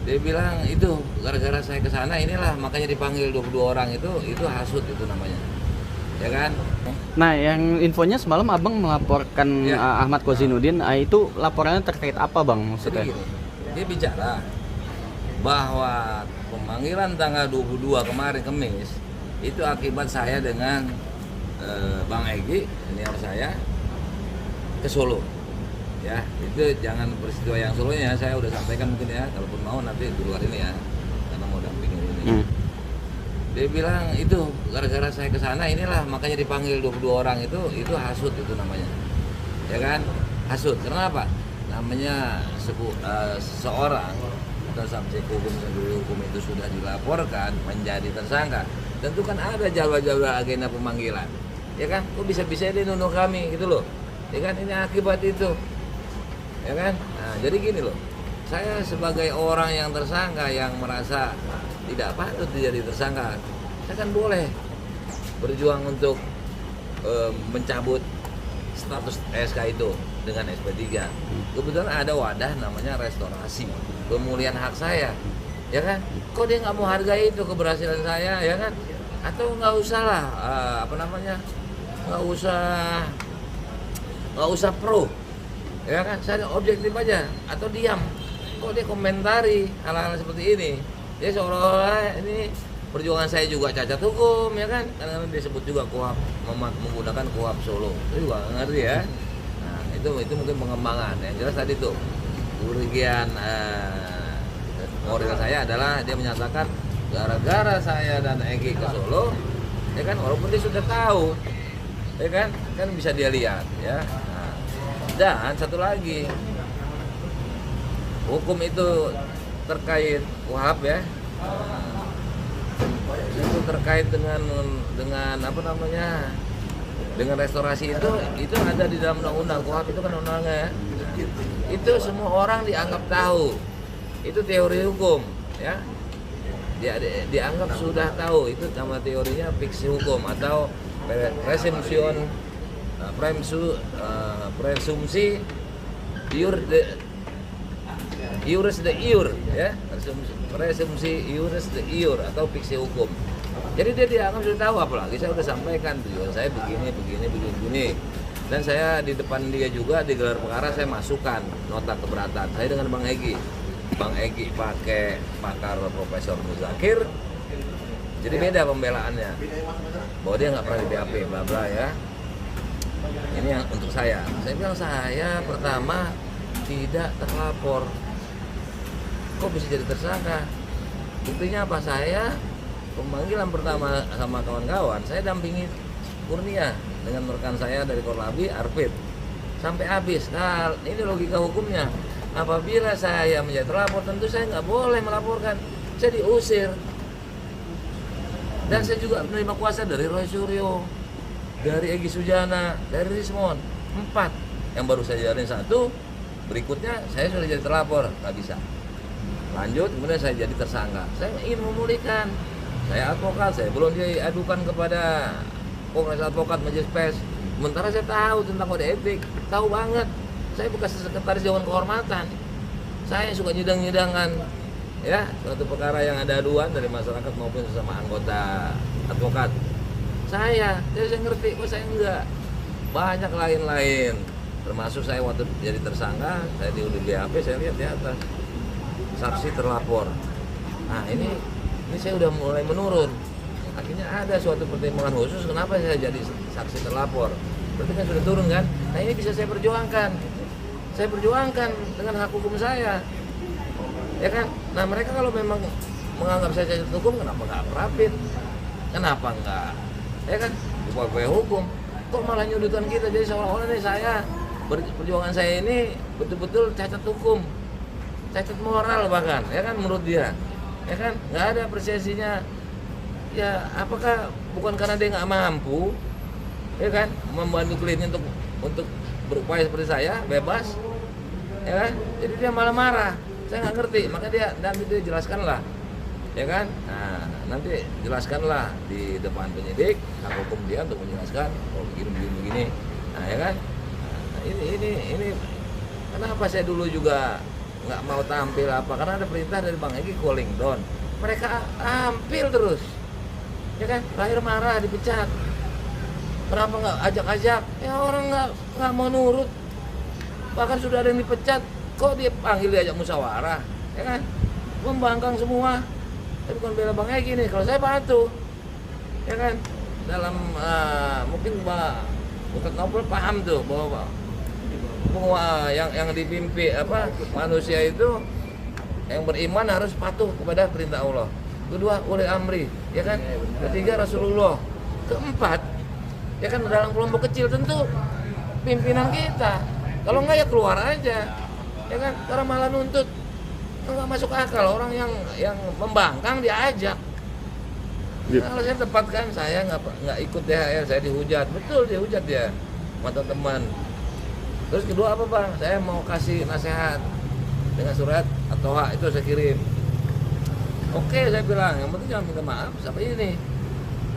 Dia bilang itu gara-gara saya ke sana inilah makanya dipanggil 22 orang itu hasut itu namanya. Ya kan? Nah, yang infonya semalam Abang melaporkan Ya. Ahmad Kozinudin, itu laporannya terkait apa Bang maksudnya? Jadi gini, dia bicara bahwa pemanggilan tanggal 22 kemarin Kamis itu akibat saya dengan Bang Egy, senior saya, ke Solo. Ya, itu jangan peristiwa yang Solonya saya udah sampaikan mungkin ya, kalaupun mau nanti di luar ini ya, karena mau dampingin ini. Dia bilang itu gara-gara saya ke sana inilah makanya dipanggil 22 orang itu hasut itu namanya. Ya kan? Hasut. Kenapa? Namanya seseorang atau subjek hukum itu sudah dilaporkan menjadi tersangka. Tentu kan ada jadwal-jadwal agenda pemanggilan. Ya kan? Kok bisa-bisa dia nuduh kami gitu loh. Ya kan? Ini akibat itu. Ya kan? Nah, jadi gini loh. Saya sebagai orang yang tersangka yang merasa tidak patut jadi tersangka, saya kan boleh berjuang untuk mencabut status SK itu dengan SP3. Kebetulan ada wadah namanya restorasi, pemulihan hak saya, ya kan? Kok dia nggak mau hargai itu keberhasilan saya, ya kan? Atau nggak usah lah, nggak usah pro, ya kan? Saya objektif aja atau diam. Kok dia komentari hal-hal seperti ini? Dia seolah-olah ini perjuangan saya juga cacat hukum, ya kan? Karena disebut juga KUHP, menggunakan KUHP Solo. Itu juga nggak ngerti ya. Nah, itu mungkin pengembangan. Yang jelas tadi tuh kerugian moral saya adalah dia menyatakan gara-gara saya dan Egy ke Solo, ya kan? Walaupun dia sudah tahu, ya kan? Kan bisa dia lihat, ya. Nah, dan satu lagi, hukum itu terkait KUHP ya, itu terkait dengan apa namanya, dengan restorasi itu ada di dalam undang-undang. KUHP itu kan undang-undangnya ya. Itu semua orang dianggap tahu, itu teori hukum ya, dianggap sudah tahu. Itu nama teorinya fiksi hukum atau presumsi iuris de iur ya, presumsi iuris de iur atau fiksi hukum. Jadi dia dianggap sudah tahu, apalagi saya sudah sampaikan tujuan saya begini. Dan saya di depan dia juga di gelar perkara saya masukkan nota keberatan saya dengan Bang Egy. Bang Egy pakai pakar Profesor Muzakir. Jadi beda pembelaannya. Bahwa dia nggak pernah di BAP bla bla ya. Ini yang untuk saya. Saya bilang saya pertama tidak terlapor. Kok bisa jadi tersangka? Buktinya apa? Saya pemanggilan pertama sama kawan-kawan, saya dampingi Kurnia dengan rekan saya dari Korlabi, Arfid, sampai habis. Nah, ini logika hukumnya. Apabila saya menjadi terlapor, tentu saya nggak boleh melaporkan. Saya diusir. Dan saya juga menerima kuasa dari Roy Suryo, dari Egy Sujana, dari Rismon. 4. Yang baru saya jalin 1, berikutnya saya sudah jadi terlapor, nggak bisa. Lanjut, kemudian saya jadi tersangka. Saya ingin memulihkan. Saya advokat, saya belum diadukan kepada Kongres Advokat Majelis Pers. Sementara saya tahu tentang kode etik, tahu banget. Saya bekas sekretaris Dewan Kehormatan. Saya suka nyidang-nyidangan, ya, suatu perkara yang ada aduan dari masyarakat maupun sesama anggota advokat. Saya ngerti, kok saya enggak. Banyak lain-lain. Termasuk saya waktu jadi tersangka, saya di BAP, saya lihat di atas saksi terlapor. Nah, ini saya udah mulai menurun. Akhirnya ada suatu pertimbangan khusus kenapa saya jadi saksi terlapor. Berarti kan sudah turun kan? Nah, ini bisa saya perjuangkan. Saya perjuangkan dengan hak hukum saya. Ya kan? Nah, mereka kalau memang menganggap saya cacat hukum, kenapa nggak perapit? Kenapa nggak? Ya kan? Upaya hukum. Kok malah nyudutkan kita? Jadi seolah-olah nih saya perjuangan saya ini betul-betul cacat hukum, cacat moral bahkan, ya kan, menurut dia, ya kan, nggak ada apresiasinya. Ya, apakah bukan karena dia nggak mampu, ya kan, membantu kliennya untuk berupaya seperti saya bebas, ya kan? Jadi dia malah marah. Saya nggak ngerti, maka nanti dia jelaskanlah, ya kan? Nah, nanti jelaskanlah di depan penyidik, hak hukum dia untuk menjelaskan, oh begini. Nah, ya kan? Nah, ini kenapa saya dulu juga nggak mau tampil apa, karena ada perintah dari Bang Egy cooling down. Mereka tampil terus, ya kan? Terakhir marah dipecat. Kenapa nggak ajak-ajak? Ya orang nggak mau nurut. Bahkan sudah ada yang dipecat, kok dia panggil diajak musyawarah, ya kan? Membangkang semua. Tapi bukan bela Bang Egy nih, kalau saya bantu, ya kan? Dalam mungkin bukan novel paham tuh bahwa yang dipimpin manusia itu yang beriman harus patuh kepada perintah Allah. Kedua ulil amri, ya kan? Ketiga Rasulullah. Keempat, ya kan dalam kelompok kecil tentu pimpinan kita. Kalau enggak ya keluar aja, ya kan? Karena malah nuntut, nggak masuk akal orang yang membangkang diajak. Gitu. Kalau saya tempatkan, saya nggak ikut THR, saya dihujat, betul dihujat ya, sama teman. Terus kedua apa Bang? Saya mau kasih nasihat dengan surat atau hak itu saya kirim. Oke, saya bilang, yang penting jangan minta maaf sampai ini.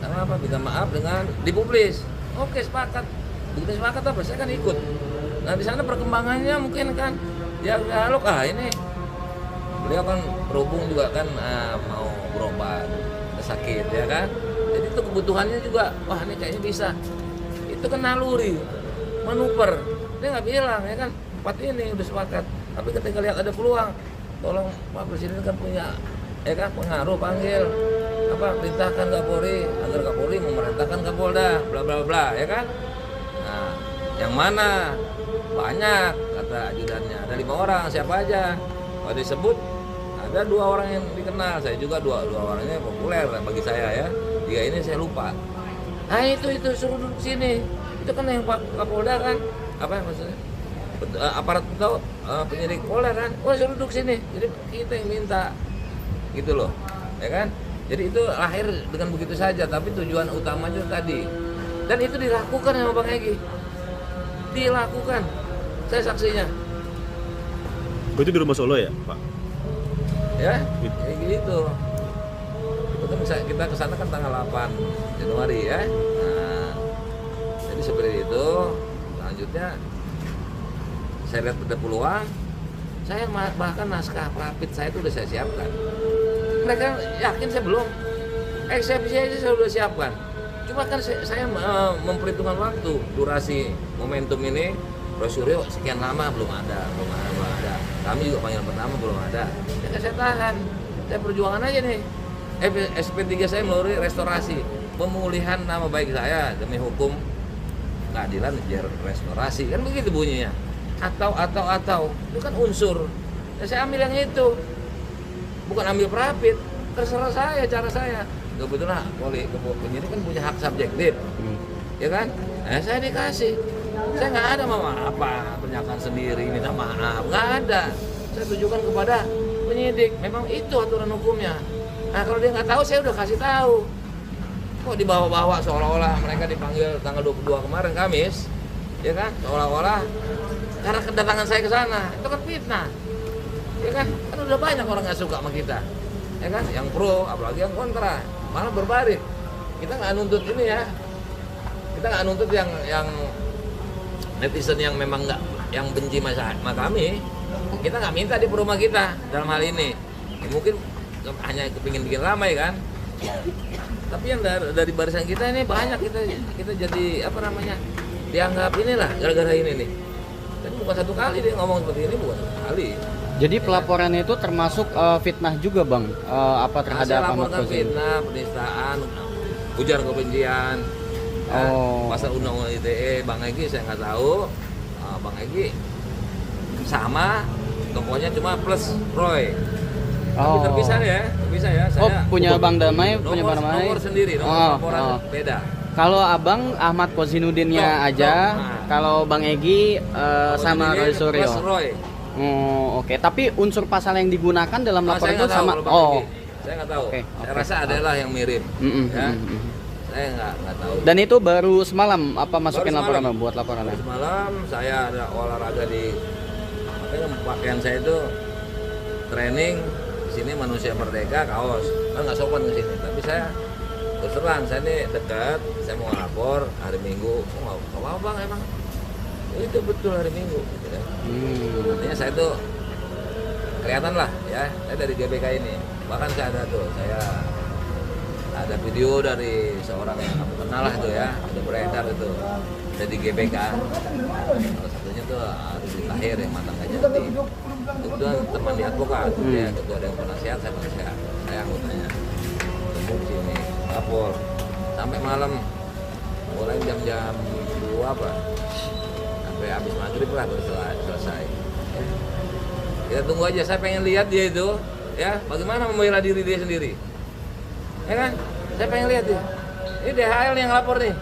Sama apa? Minta maaf dengan dipublis. Oke, sepakat. Begitu sepakat apa? Saya kan ikut. Nah di sana perkembangannya mungkin kan, ya halo ini. Beliau kan berhubung juga kan mau berobat, sakit ya kan. Jadi itu kebutuhannya juga, wah ini kayaknya bisa. Itu kan naluri, manuver. Dia nggak bilang ya kan, empat ini udah sepakat. Tapi ketika lihat ada peluang, tolong Pak Presiden kan punya ya kan pengaruh, panggil perintahkan Kapolri agar Kapolri memerintahkan Kapolda, bla bla bla ya kan. Nah, yang mana banyak kata ajudannya, ada 5 orang, siapa aja. Kalau disebut ada 2 orang yang dikenal, saya juga dua orangnya populer bagi saya ya. 3 ini saya lupa. Nah itu suruh duduk sini. Itu kan yang Pak Kapolda kan, apa maksudnya? Aparat tahu penyidik Polda kan, suruh duduk sini. Jadi kita yang minta, gitu loh, ya kan? Jadi itu lahir dengan begitu saja, tapi tujuan utamanya tadi. Dan itu dilakukan sama Bang Egy, dilakukan. Saya saksinya. Itu di rumah Solo ya, Pak? Ya, kayak gitu. Itu kan kita kesana kan tanggal 8 Januari ya. Nah, jadi seperti itu. Selanjutnya saya lihat ada peluang, saya bahkan naskah rapid saya itu udah saya siapkan. Mereka yakin saya belum, eksepsi aja saya udah siapkan. Cuma kan saya memperhitungkan waktu, durasi momentum ini. Suryo sekian lama belum ada. Kami juga panggilan pertama belum ada. Ya saya tahan, saya perjuangan aja nih. SP3 saya melalui restorasi, pemulihan nama baik saya demi hukum keadilan restorasi, kan begitu bunyinya. Atau itu kan unsur. Ya, saya ambil yang itu, bukan ambil perapit. Terserah saya, cara saya. Kebetulan penyidik kan punya hak subjektif, ya kan? Saya dikasih. Saya nggak ada pernyataan sendiri minta maaf, nggak ada. Saya tujukan kepada penyidik. Memang itu aturan hukumnya. Nah kalau dia nggak tahu, saya udah kasih tahu. Kok dibawa-bawa seolah-olah mereka dipanggil tanggal 22 kemarin Kamis, ya kan? Seolah-olah karena kedatangan saya ke sana, itu kan fitnah, ya kan? Kan udah banyak orang nggak suka sama kita, ya kan? Yang pro, apalagi yang kontra, malah berbalik. Kita nggak nuntut ini ya, kita nggak nuntut yang netizen yang memang nggak, yang benci sama kami. Kita nggak minta di rumah kita dalam hal ini. Ya, mungkin hanya kepingin bikin ramai kan. Tapi yang dari barisan kita ini banyak kita jadi dianggap inilah gara-gara ini nih. Dan bukan satu kali dia ngomong seperti ini, bukan satu kali. Jadi pelaporannya itu termasuk fitnah juga Bang, terhadap Ahmad Kozin? Fitnah, penistaan, ujar kebencian, pasal undang-undang ITE. Bang Egy saya nggak tahu, Bang Egy sama, tokonya cuma plus Roy. Tapi terpisah ya. Saya punya Bang Damai, punya Bang Damai. Nomor sendiri, laporan beda. Kalau Abang Ahmad Kozinuddinnya aja, kalau Bang Egy sama Roy Suryo. Plus Roy. Oke. Tapi unsur pasal yang digunakan dalam laporan itu sama. Saya nggak tahu. Saya rasa adalah yang mirip. Ya. Saya nggak tahu. Dan itu baru semalam masukin laporan buat laporannya? Semalam saya ada olahraga di pakaian saya itu training di sini Manusia Merdeka kaos. Kan nggak sopan ke sini, tapi saya terus terang saya ini dekat, saya mau lapor hari Minggu. Nggak apa Bang emang itu betul hari Minggu gitu ya. Artinya saya tuh kelihatan lah ya, saya dari GBK ini. Bahkan saya ada video dari seorang yang aku kenal lah itu ya, ada beredar itu dari GBK. Salah satunya tuh Arifin Tahir yang mantan Kajati. Itu teman di advokat, ya, ketua Dewan Penasihat, saya anggotanya. Tunggu di sini, lapor sampai malam, mulai jam 2 apa, sampai habis maghrib lah baru selesai. Ya. Kita tunggu aja, saya pengen lihat dia itu, ya, bagaimana membela diri dia sendiri. Ya kan? Saya pengen lihat dia. Ini DHL yang lapor nih.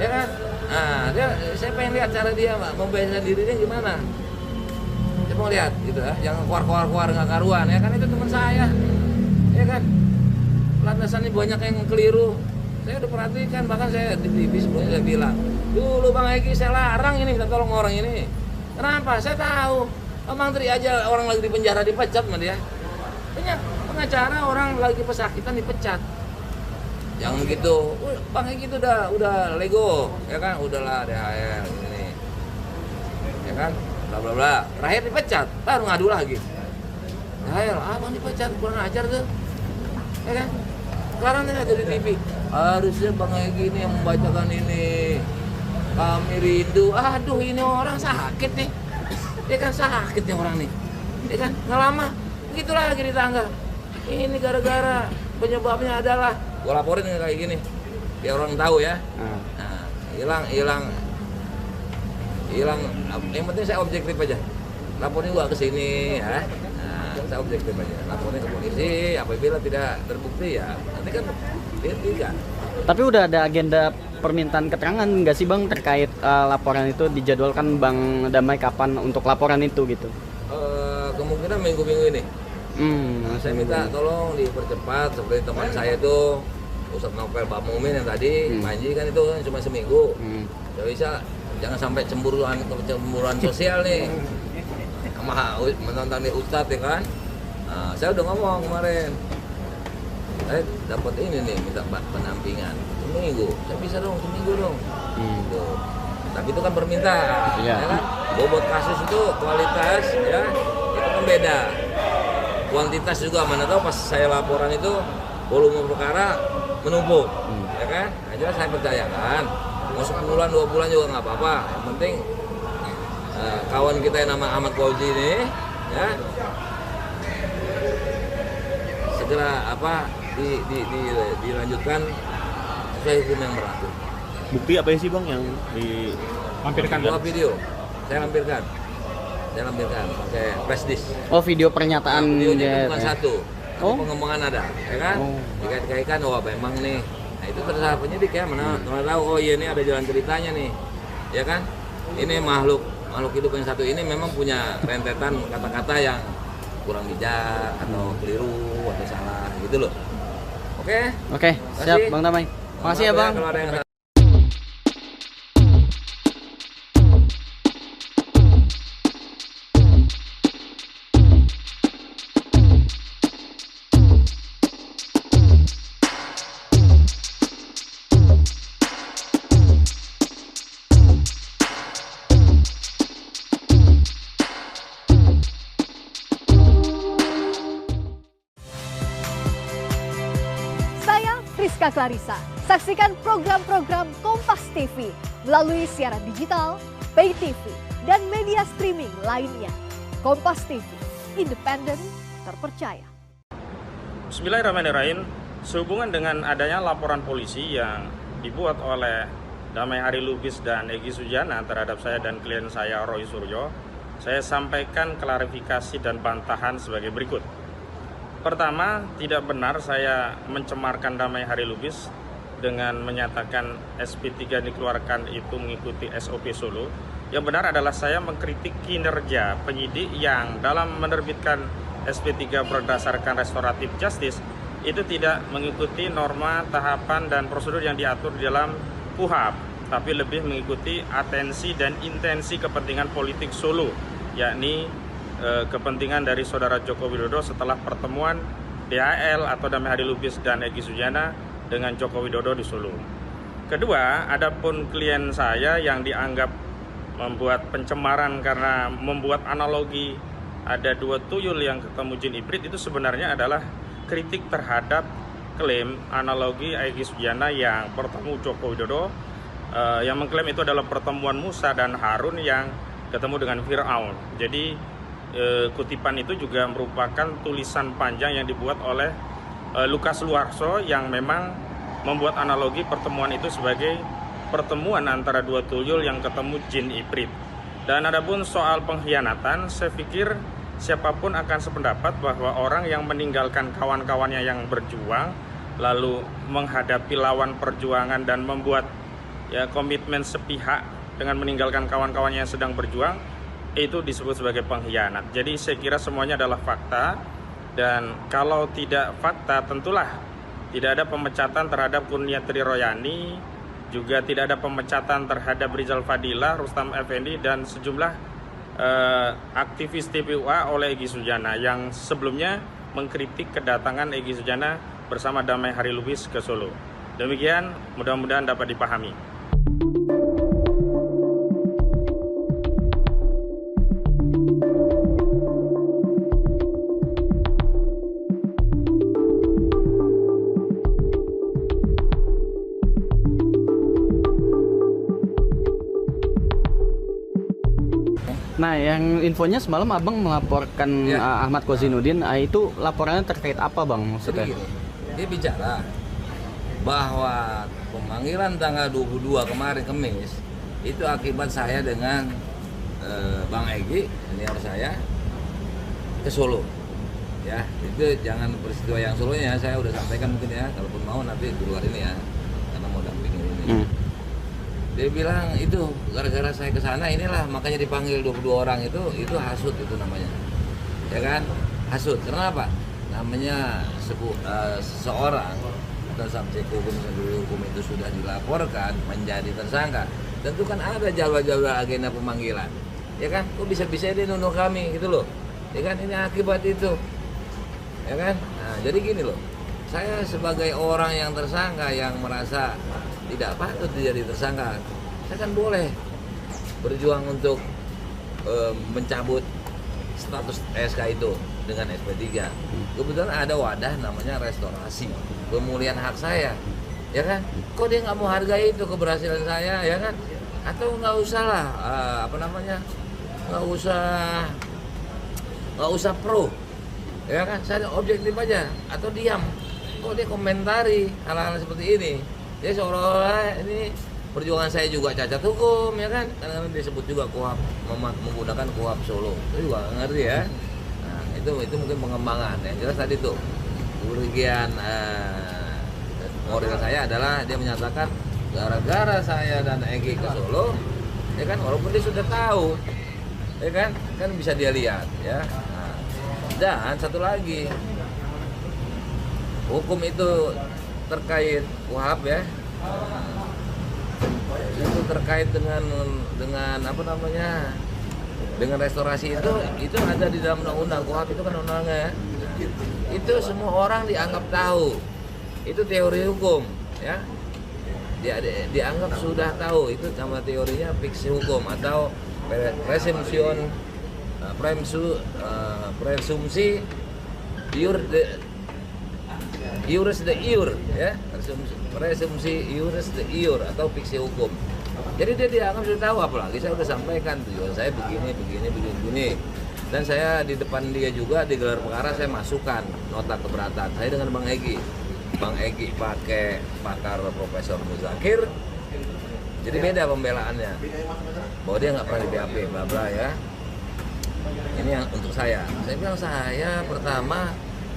Ya kan? Nah, saya pengen lihat cara dia membela diri dia gimana. Saya mau lihat gitu ya. Jangan keluar nggak karuan ya kan, itu teman saya. Ya kan? Landasan ini banyak yang keliru. Saya udah perhatikan, bahkan saya di TV sebelumnya saya bilang, dulu Bang Egi saya larang ini, minta tolong orang ini. Kenapa? Saya tahu. Bang Tri aja orang lagi di penjara dipecat sama dia. Pengacara orang lagi pesakitan dipecat. Yang begitu, Bang Egi itu udah lego, ya kan, udahlah DHL ini, ya kan, bla bla bla. Terakhir dipecat, baru ngadu lagi. DHL, Bang dipecat, kurang ajar tuh, ya kan. Sekarang ini ada di TV, harusnya Bang Egi ini yang membacakan ini. Kami rindu, aduh ini orang sakit nih, dia kan sakit nih orang nih, dia kan nggak lama, begitu lagi di tangga. Ini gara-gara penyebabnya adalah gue laporin kayak gini biar orang tahu ya. Nah, hilang yang penting saya objektif aja, laporin gua ke sini ya. Nah, saya objektif aja, laporin ke polisi. Apabila tidak terbukti ya nanti kan dihentikan. Tapi udah ada agenda permintaan keterangan nggak sih Bang terkait laporan itu, dijadwalkan Bang Damai kapan untuk laporan itu gitu? Kemungkinan minggu-minggu ini. Nah, saya minta tolong dipercepat seperti teman saya itu Ustadz Novel Pak Mumin yang tadi Panji kan itu kan cuma seminggu. Ya bisa, jangan sampai cemburuan sosial nih sama menonton di Ustadz ya kan. Nah, saya udah ngomong kemarin, saya dapat ini nih minta penampingan seminggu, saya bisa dong seminggu dong. Gitu. Tapi itu kan permintaan, ya kan. Bobot kasus itu kualitas ya itu kan beda. Kuantitas juga, mana tahu pas saya laporan itu volume perkara menumpuk, ya kan? Nah, jelas saya percayakan, mau 10 bulan 2 bulan juga nggak apa-apa. Yang penting kawan kita yang nama Ahmad Fauzi ini, ya segera dilanjutkan sesuai hukum yang berlaku. Bukti apa sih Bang yang dilampirkan? Dua video, saya lampirkan pakai flash disk. Oh, video pernyataan. Nah, videonya bukan ya. satu, pengembangan ada, ya kan? Dikait-kaitkan, memang nih. Nah itu terserah penyidik ya, mana tahu, oh iya ini ada jalan ceritanya nih, ya kan? Ini makhluk hidup yang satu ini memang punya rentetan kata-kata yang kurang bijak atau keliru atau salah gitu loh. Oke, siap Bang Damai. Makasih ya Bang. Kalau ada yang Rizka Clarissa. Saksikan program-program Kompas TV melalui siaran digital, pay TV, dan media streaming lainnya. Kompas TV, independen, terpercaya. Bismillahirrahmanirrahim. Sehubungan dengan adanya laporan polisi yang dibuat oleh Damai Hari Lubis dan Egy Sujana terhadap saya dan klien saya Roy Suryo, saya sampaikan klarifikasi dan bantahan sebagai berikut. Pertama, tidak benar saya mencemarkan Damai Hari Lubis dengan menyatakan SP3 dikeluarkan itu mengikuti SOP Solo. Yang benar adalah saya mengkritik kinerja penyidik yang dalam menerbitkan SP3 berdasarkan restoratif justice itu tidak mengikuti norma, tahapan, dan prosedur yang diatur di dalam KUHP, tapi lebih mengikuti atensi dan intensi kepentingan politik Solo, yakni kepentingan dari saudara Joko Widodo setelah pertemuan DHL atau Damai Hari Lubis dan Egy Sujana dengan Joko Widodo di Solo. Kedua, adapun klien saya yang dianggap membuat pencemaran karena membuat analogi ada 2 tuyul yang ketemu jin ibrit itu sebenarnya adalah kritik terhadap klaim analogi Egy Sujana yang bertemu Joko Widodo, yang mengklaim itu adalah pertemuan Musa dan Harun yang ketemu dengan Fir'aun. Jadi kutipan itu juga merupakan tulisan panjang yang dibuat oleh Lukas Luarso yang memang membuat analogi pertemuan itu sebagai pertemuan antara 2 tuyul yang ketemu jin ibrit. Dan adapun soal pengkhianatan, saya pikir siapapun akan sependapat bahwa orang yang meninggalkan kawan-kawannya yang berjuang lalu menghadapi lawan perjuangan dan membuat komitmen sepihak dengan meninggalkan kawan-kawannya yang sedang berjuang, itu disebut sebagai pengkhianat. Jadi saya kira semuanya adalah fakta, dan kalau tidak fakta tentulah tidak ada pemecatan terhadap Kurniatri Royani, juga tidak ada pemecatan terhadap Rizal Fadila, Rustam Effendi, dan sejumlah aktivis TPUA oleh Egy Sujana yang sebelumnya mengkritik kedatangan Egy Sujana bersama Damai Hari Lubis ke Solo. Demikian, mudah-mudahan dapat dipahami. Nah, yang infonya semalam abang melaporkan Ahmad Kozinudin, itu laporannya terkait apa bang maksudnya? Jadi gini, dia bicara bahwa pemanggilan tanggal 22 kemarin Kamis itu akibat saya dengan Bang Egy, senior saya, ke Solo. Ya, itu jangan peristiwa yang Solonya saya udah sampaikan mungkin ya, kalaupun mau nanti di luar ini ya, karena mau dampingin ini. Dia bilang itu gara-gara saya ke sana inilah makanya dipanggil 22 orang itu hasut itu namanya. Ya kan? Hasut. Kenapa? Namanya seseorang atau subjek hukum itu sudah dilaporkan menjadi tersangka. Tentu kan ada jadwal-jadwal agenda pemanggilan. Ya kan? Kok bisa-bisa dia nuduh kami gitu loh. Ya kan, ini akibat itu. Ya kan? Nah, jadi gini loh. Saya sebagai orang yang tersangka yang merasa tidak patut jadi tersangka, saya kan boleh berjuang untuk mencabut status SK itu dengan SP3. Kebetulan ada wadah namanya restorasi, pemulihan hak saya, ya kan? Kok dia nggak mau hargai itu keberhasilan saya, ya kan? Atau nggak usah lah, nggak usah pro, ya kan? Saya objektif aja, atau diam. Kok dia komentari hal-hal seperti ini? Dia seolah-olah ini perjuangan saya juga cacat hukum, ya kan? Karena disebut juga KUHAP, menggunakan KUHAP Solo. Itu juga nggak ngerti ya. Nah, itu mungkin pengembangan. Yang jelas tadi tuh kerugian moral saya adalah dia menyatakan gara-gara saya dan Egy ke Solo, ya kan? Walaupun dia sudah tahu, ya kan? Kan bisa dia lihat, ya. Nah, dan satu lagi, hukum itu terkait KUHAP ya, itu terkait dengan apa namanya, dengan restorasi itu ada di dalam undang-undang. KUHAP itu kan undang-undangnya, itu semua orang dianggap tahu, itu teori hukum ya, dianggap sudah tahu. Itu nama teorinya fiksi hukum atau presumsi iuris de iur ya, presumsi iuris de iur atau fiksi hukum. Jadi dia dianggap sudah tahu, apalagi saya sudah sampaikan tujuan saya begini. Dan saya di depan dia juga di gelar perkara saya masukkan nota keberatan saya dengan Bang Egy. Bang Egy pakai pakar Profesor Muzakir. Jadi beda pembelaannya. Bahwa dia nggak pernah di BAP bla bla ya. Ini yang untuk saya. Saya bilang saya pertama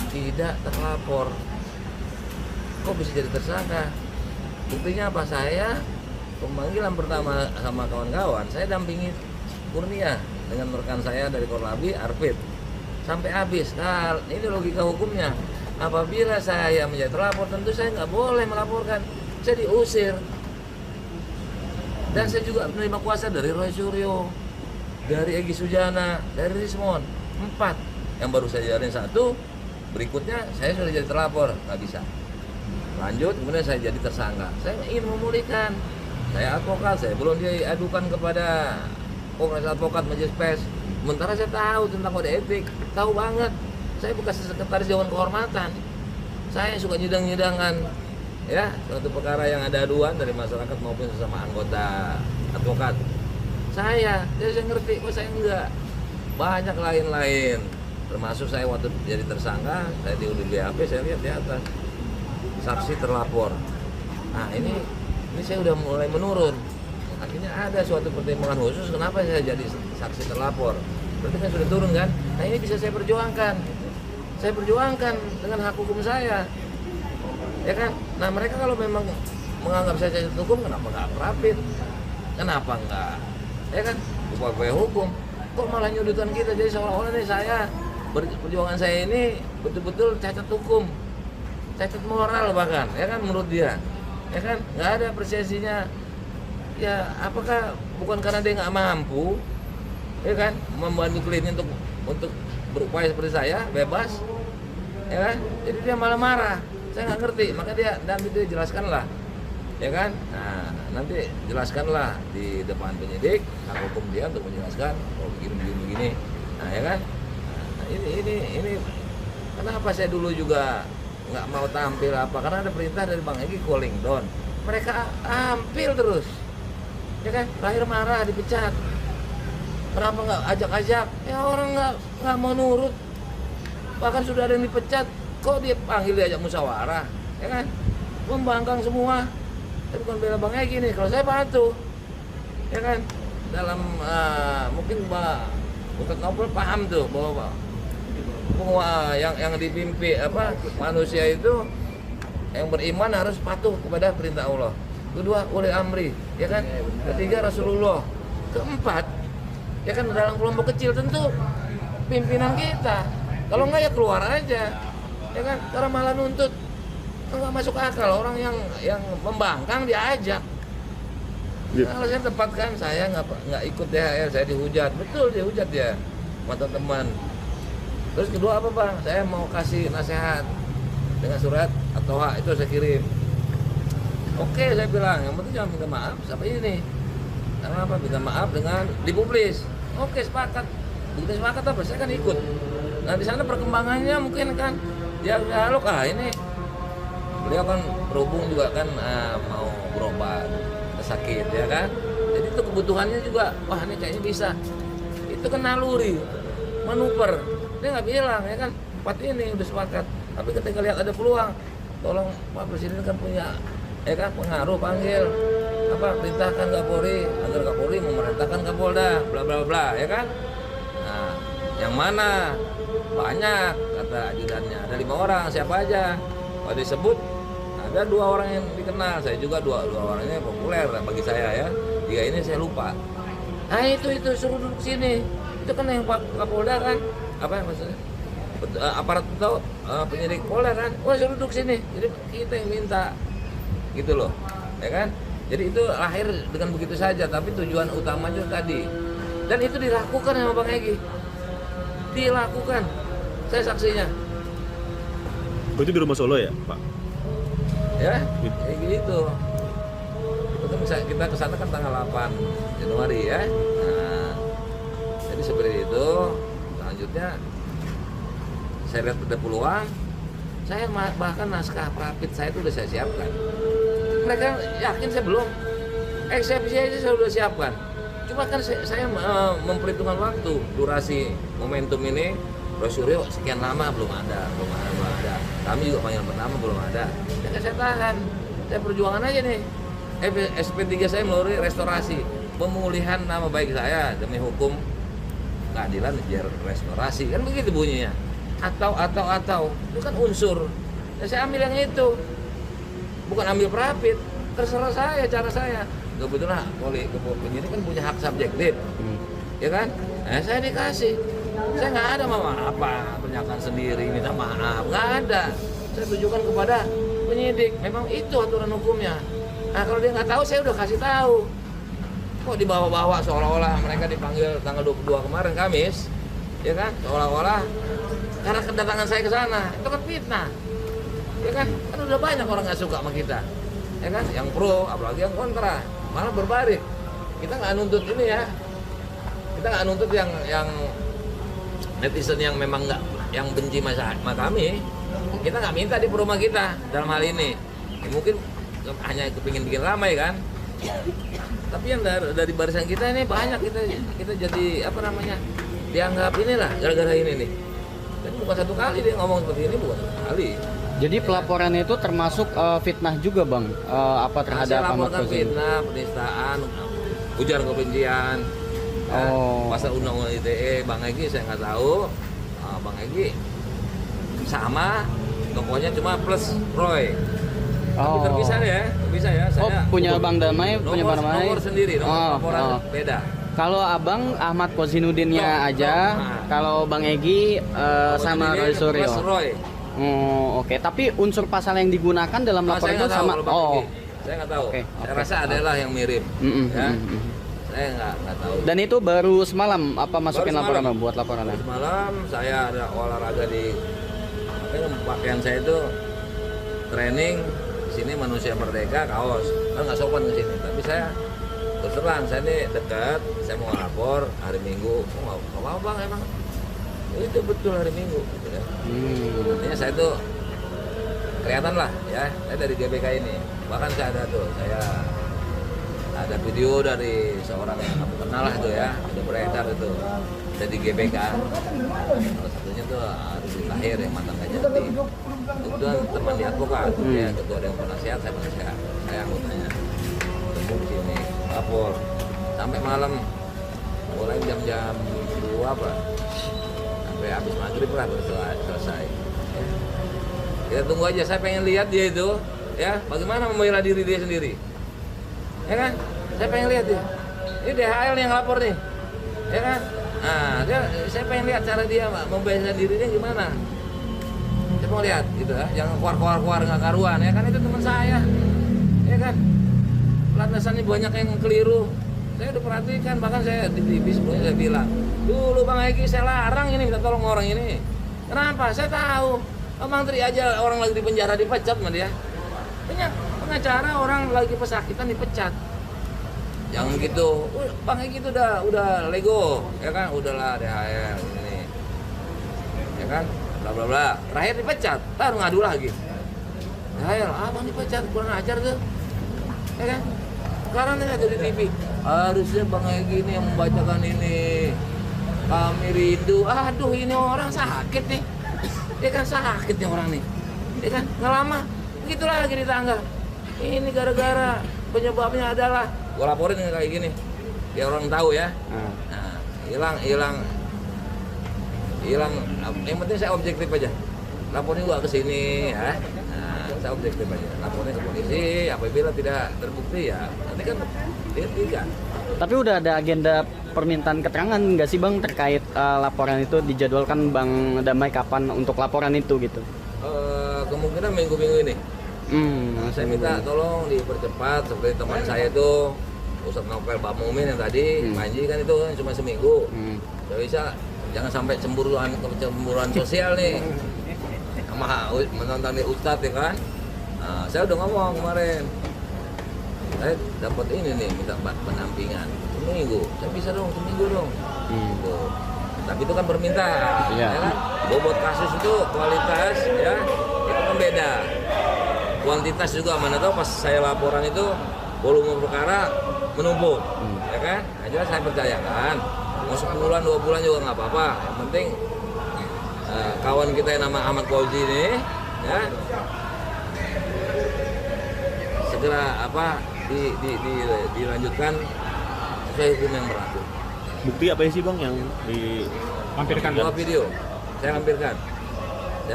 tidak terlapor. Kok bisa jadi tersangka? Buktinya apa? Saya pemanggilan pertama sama kawan-kawan, saya dampingi Kurnia dengan rekan saya dari Korlabi, Arfid, sampai habis. Nah, ini logika hukumnya. Apabila saya menjadi terlapor, tentu saya nggak boleh melaporkan. Saya diusir. Dan saya juga menerima kuasa dari Roy Suryo, dari Egy Sujana, dari Rismon. 4. Yang baru saya jalin 1, berikutnya saya sudah jadi terlapor, nggak bisa. Lanjut, kemudian saya jadi tersangka. Saya ingin memulihkan. Saya advokat, saya belum diadukan kepada Kongres Advokat Majelis Pers. Sementara saya tahu tentang kode etik, tahu banget. Saya bekas sekretaris Dewan Kehormatan. Saya suka nyidang-nyidangan, ya, suatu perkara yang ada aduan dari masyarakat maupun sesama anggota advokat. Saya ngerti, kok saya enggak. Banyak lain-lain, termasuk saya waktu jadi tersangka, saya diundi BAP, saya lihat di atas saksi terlapor. Nah ini saya udah mulai menurun. Akhirnya ada suatu pertimbangan khusus kenapa saya jadi saksi terlapor. Berarti kan sudah turun kan? Nah ini bisa saya perjuangkan. Saya perjuangkan dengan hak hukum saya. Ya kan? Nah mereka kalau memang menganggap saya cacat hukum, kenapa nggak rapid? Kenapa nggak? Ya kan? Upaya hukum. Kok malah nyudutkan kita? Jadi seolah-olah nih saya, perjuangan saya ini betul-betul cacat hukum. Cacat moral bahkan, ya kan menurut dia. Ya kan? Nggak ada apresiasinya. Ya apakah bukan karena dia nggak mampu, ya kan, membantu kliennya untuk berupaya seperti saya bebas, ya kan, jadi dia malah marah. Saya nggak ngerti, maka dia jelaskanlah, ya kan. Nah nanti jelaskanlah di depan penyidik hak hukum dia untuk menjelaskan oh begini, nah ya kan. Nah, ini kenapa saya dulu juga nggak mau tampil apa, karena ada perintah dari Bang Egy calling down, mereka tampil terus. Ya kan, terakhir marah dipecat. Kenapa nggak ajak-ajak? Ya orang nggak mau nurut. Bahkan sudah ada yang dipecat, kok dia panggil diajak musyawarah? Ya kan, membangkang semua. Tapi bukan bela Bang Egy nih. Kalau saya patuh, ya kan, dalam mungkin Ustaz Novel paham tuh bahwa yang dipimpin manusia itu yang beriman harus patuh kepada perintah Allah. Kedua, ulil amri, ya kan? Ketiga, Rasulullah. Keempat, ya kan dalam kelompok kecil tentu pimpinan kita. Kalau enggak ya keluar aja, ya kan? Karena malah nuntut, enggak masuk akal orang yang membangkang diajak. Kalau saya tempatkan, saya nggak ikut THR, saya dihujat, betul dihujat ya, mata teman. Terus kedua apa Bang? Saya mau kasih nasihat dengan surat atau hak itu saya kirim. Oke, saya bilang, yang penting jangan minta maaf sampai ini. Karena apa? Minta maaf dengan dipublis. Oke, sepakat. Begitu sepakat apa? Saya kan ikut. Nah, di sana perkembangannya mungkin kan ya halo ini beliau kan berhubung juga kan mau berobat sakit ya kan. Jadi itu kebutuhannya juga, wah ini kayaknya bisa. Itu kan naluri, manuver. Dia nggak bilang ya kan, empat ini udah sepakat. Tapi ketika lihat ada peluang, tolong Pak Presiden kan punya ya kan pengaruh, panggil perintahkan Kapolri agar Kapolri memerintahkan Kapolda bla bla bla ya kan. Nah yang mana banyak kata ajudannya, ada 5 orang, siapa aja kalau disebut ada 2 orang yang dikenal, saya juga dua orangnya populer bagi saya ya, 3 ini saya lupa. Nah itu suruh duduk sini, itu kan yang Pak Kapolda kan apa yang maksudnya aparat atau penyidik Polda kan, wah suruh duduk sini, jadi kita yang minta gitu loh, ya kan? Jadi itu lahir dengan begitu saja, tapi tujuan utamanya tadi, dan itu dilakukan sama Bang Egy, dilakukan, saya saksinya. Itu di rumah Solo ya, Pak? Ya, kayak gitu. Kita kesana kan tanggal 8 Januari ya. Nah, jadi seperti itu. Selanjutnya, saya lihat ada peluang. Saya bahkan naskah rapid saya itu udah saya siapkan. Mereka yakin saya belum. Eksepsi aja saya udah siapkan. Cuma kan saya memperhitungkan waktu, durasi momentum ini. Roy Suryo sekian lama belum ada. Kami juga panggilan pertama belum ada. Ya saya tahan. Saya perjuangan aja nih. SP3 saya melalui restorasi, pemulihan nama baik saya demi hukum keadilan biar restorasi, kan begitu bunyinya. Atau itu kan unsur. Ya saya ambil yang itu, bukan ambil perapit. Terserah saya, cara saya. Kebetulan penyidik kan punya hak subjektif, ya kan? Nah, saya dikasih. Saya nggak ada pernyataan sendiri minta maaf, nggak ada. Saya tujukan kepada penyidik. Memang itu aturan hukumnya. Nah kalau dia nggak tahu, saya udah kasih tahu. Kok dibawa-bawa seolah-olah mereka dipanggil tanggal 22 kemarin Kamis, ya kan? Seolah-olah karena kedatangan saya ke sana, itu kan fitnah, ya kan? Kan udah banyak orang nggak suka sama kita, ya kan? Yang pro, apalagi yang kontra, malah berbalik. Kita nggak nuntut ini ya, kita Kita nggak nuntut yang netizen yang memang nggak, yang benci sama kami. Kita nggak minta di rumah kita dalam hal ini. Ya, mungkin hanya kepingin bikin ramai kan. Tapi yang dari barisan kita ini banyak kita jadi apa namanya, dianggap inilah gara-gara ini nih. Dan bukan satu kali dia ngomong seperti ini, bukan satu kali. Jadi pelaporannya itu termasuk fitnah juga bang, apa terhadap saya Ahmad laporkan Kozini? fitnah, penistaan, ujaran kebencian. Ya, pasal undang-undang ITE, Bang Egy saya nggak tahu. Bang Egy sama, tokohnya cuma plus Roy. Tapi terpisah ya. Saya punya Bang Damai, punya Bang Damai. Nomor sendiri, nomor laporan beda. Kalau abang Ahmad Kozinudinnya aja, kalau Bang Egy sama Roy Suryo. Plus Roy. Oke. Tapi unsur pasal yang digunakan dalam laporan itu sama. Saya nggak tahu. Oke. Saya rasa adalah yang mirip. Ya. Saya nggak tahu. Dan itu baru semalam apa masukin laporan buat laporannya? Semalam saya ada olahraga di pakaian saya itu training di sini Manusia Merdeka kaos. Kan nggak sopan ke sini, tapi saya terus terang saya ini dekat, saya mau lapor hari Minggu. Oh, nggak apa-apa Bang emang. Itu betul hari Minggu gitu ya. Artinya saya tuh kelihatan lah ya, saya dari GBK ini. Bahkan saya ada video dari seorang yang kamu kenal lah itu ya, ada beredar itu dari GBK. Salah satunya tuh Arif Tahir yang mantan Kajati. Kemudian teman di advokat, ya ketua Dewan Penasihat, saya anggotanya. Tunggu di sini, lapor sampai malam, mulai jam 2 apa, sampai habis maghrib lah baru selesai. Ya. Kita tunggu aja, saya pengen lihat dia itu, ya bagaimana membela diri dia sendiri. Ya kan? Saya pengen lihat dia. Ini DHL yang lapor nih. Ya kan? Nah, saya pengen lihat cara dia membela dirinya gimana. Saya mau lihat gitu ya. Jangan keluar nggak karuan ya kan, itu teman saya. Ya kan? Landasannya banyak yang keliru. Saya udah perhatikan, bahkan saya di TV sebelumnya saya bilang, "Dulu Bang Egy saya larang ini minta tolong orang ini." Kenapa? Saya tahu. Bang Tri aja orang lagi di penjara dipecat sama dia. Pengacara orang lagi pesakitan dipecat. Jangan gitu. Bang Egy itu udah lego, ya kan? Udahlah DHL ini. Ya kan? Bla bla bla. Terakhir dipecat, taruh ngadu lagi. DHL, Bang dipecat, kurang ajar tuh. Ya kan? Sekarang ini ada di TV. Harusnya Bang Egy ini yang membacakan ini. Kami rindu. Aduh, ini orang sakit nih. Ya kan sakit nih orang nih. Ya kan? Nggak lama. Begitu lagi di tangga. Ini gara-gara penyebabnya adalah gua laporin kayak gini biar orang tahu ya. Nah, hilang yang penting saya objektif aja, lapornya gua ke sini ya. Nah, saya objektif aja, lapornya ke polisi. Apabila tidak terbukti ya nanti kan dihentikan. Tapi udah ada agenda permintaan keterangan nggak sih Bang terkait laporan itu, dijadwalkan Bang Damai kapan untuk laporan itu gitu? Kemungkinan minggu-minggu ini. Saya minta tolong dipercepat seperti teman saya itu Ustadz Novel Bamumin yang tadi Panji kan itu cuma seminggu. Gak bisa, jangan sampai cemburuan sosial nih sama menonton di Ustadz ya kan. Nah, saya udah ngomong kemarin, saya dapat ini nih minta penampingan seminggu, saya bisa dong seminggu dong. Gitu. Tapi itu kan permintaan, ya kan? Bobot kasus itu kualitas ya itu kan beda. Kuantitas juga mana tahu pas saya laporan itu volume perkara menumpuk, ya kan? Nah, jelas saya percayakan mau 10 bulan 2 bulan juga nggak apa-apa. Yang penting kawan kita yang nama Ahmad Kozini ini, ya segera dilanjutkan sesuai hukum yang berlaku. Bukti apa sih Bang yang dilampirkan? Dua video saya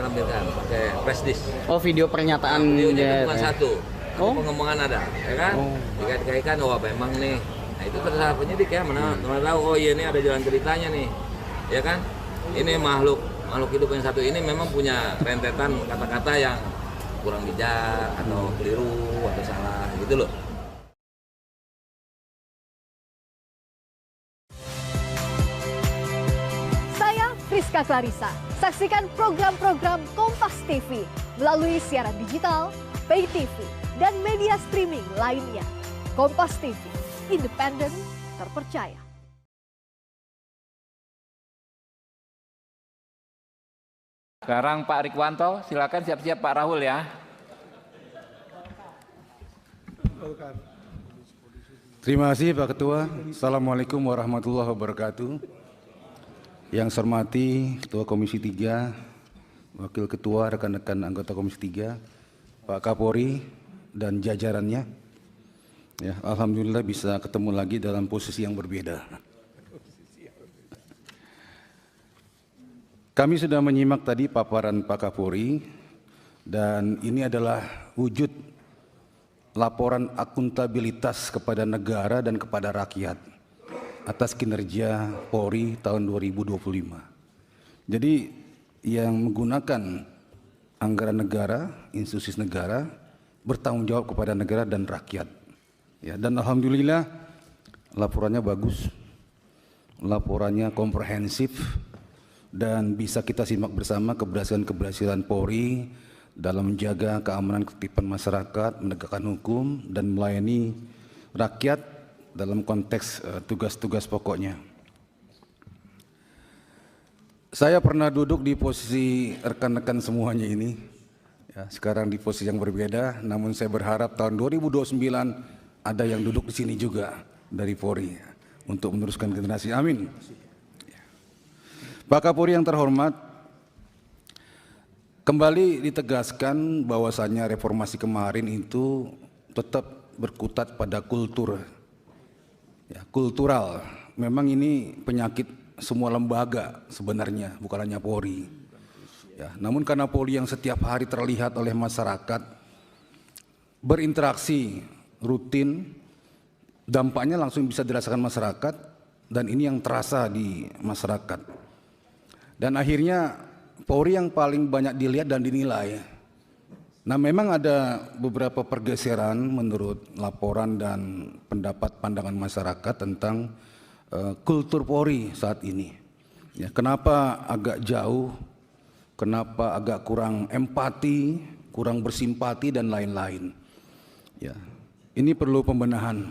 lampirkan pakai flash disk. Oh, video pernyataan videonya bukan satu. Pengembangan ada, ya kan? Dikait-kaitkan, memang nih. Nah itu terserah penyidik ya, mana tahu oh iya ini ada jalan ceritanya nih, ya kan? Ini makhluk hidup yang satu ini memang punya rentetan kata-kata yang kurang bijak atau keliru atau salah gitu loh. Saya Friska Clarissa. Saksikan program-program Kompas TV melalui siaran digital, pay TV, dan media streaming lainnya. Kompas TV, independen, terpercaya. Sekarang Pak Rikwanto, silakan siap-siap Pak Rahul ya. Terima kasih Pak Ketua. Assalamualaikum warahmatullahi wabarakatuh. Yang saya hormati Ketua Komisi 3, Wakil Ketua, rekan-rekan anggota Komisi 3, Pak Kapolri dan jajarannya. Ya, alhamdulillah bisa ketemu lagi dalam posisi yang berbeda. Kami sudah menyimak tadi paparan Pak Kapolri dan ini adalah wujud laporan akuntabilitas kepada negara dan kepada rakyat atas kinerja Polri tahun 2025. Jadi yang menggunakan anggaran negara, institusi negara, bertanggung jawab kepada negara dan rakyat. Ya, dan alhamdulillah laporannya bagus, laporannya komprehensif, dan bisa kita simak bersama keberhasilan Polri dalam menjaga keamanan ketertiban masyarakat, menegakkan hukum, dan melayani rakyat dalam konteks tugas-tugas pokoknya. Saya pernah duduk di posisi rekan-rekan semuanya ini, ya, sekarang di posisi yang berbeda, namun saya berharap tahun 2029 ada yang duduk di sini juga dari Polri ya, untuk meneruskan generasi. Amin. Pak Kapolri yang terhormat, kembali ditegaskan bahwasannya reformasi kemarin itu tetap berkutat pada kultur. Ya, kultural, memang ini penyakit semua lembaga sebenarnya, bukan hanya Polri. Ya, namun karena Polri yang setiap hari terlihat oleh masyarakat, berinteraksi rutin, dampaknya langsung bisa dirasakan masyarakat, dan ini yang terasa di masyarakat. Dan akhirnya Polri yang paling banyak dilihat dan dinilai. Nah, memang ada beberapa pergeseran menurut laporan dan pendapat pandangan masyarakat tentang kultur Polri saat ini. Ya, kenapa agak jauh, kenapa agak kurang empati, kurang bersimpati dan lain-lain. Ya, ini perlu pembenahan.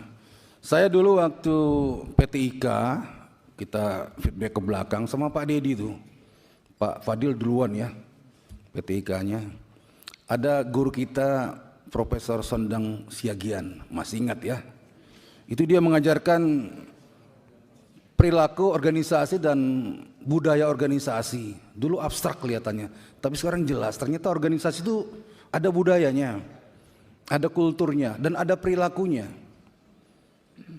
Saya dulu waktu PTIK, kita feedback ke belakang sama Pak Dedi itu, Pak Fadil duluan ya, PTIK-nya. Ada guru kita Profesor Sondang Siagian, masih ingat ya? Itu dia mengajarkan perilaku organisasi dan budaya organisasi. Dulu abstrak kelihatannya, tapi sekarang jelas. Ternyata organisasi itu ada budayanya, ada kulturnya, dan ada perilakunya.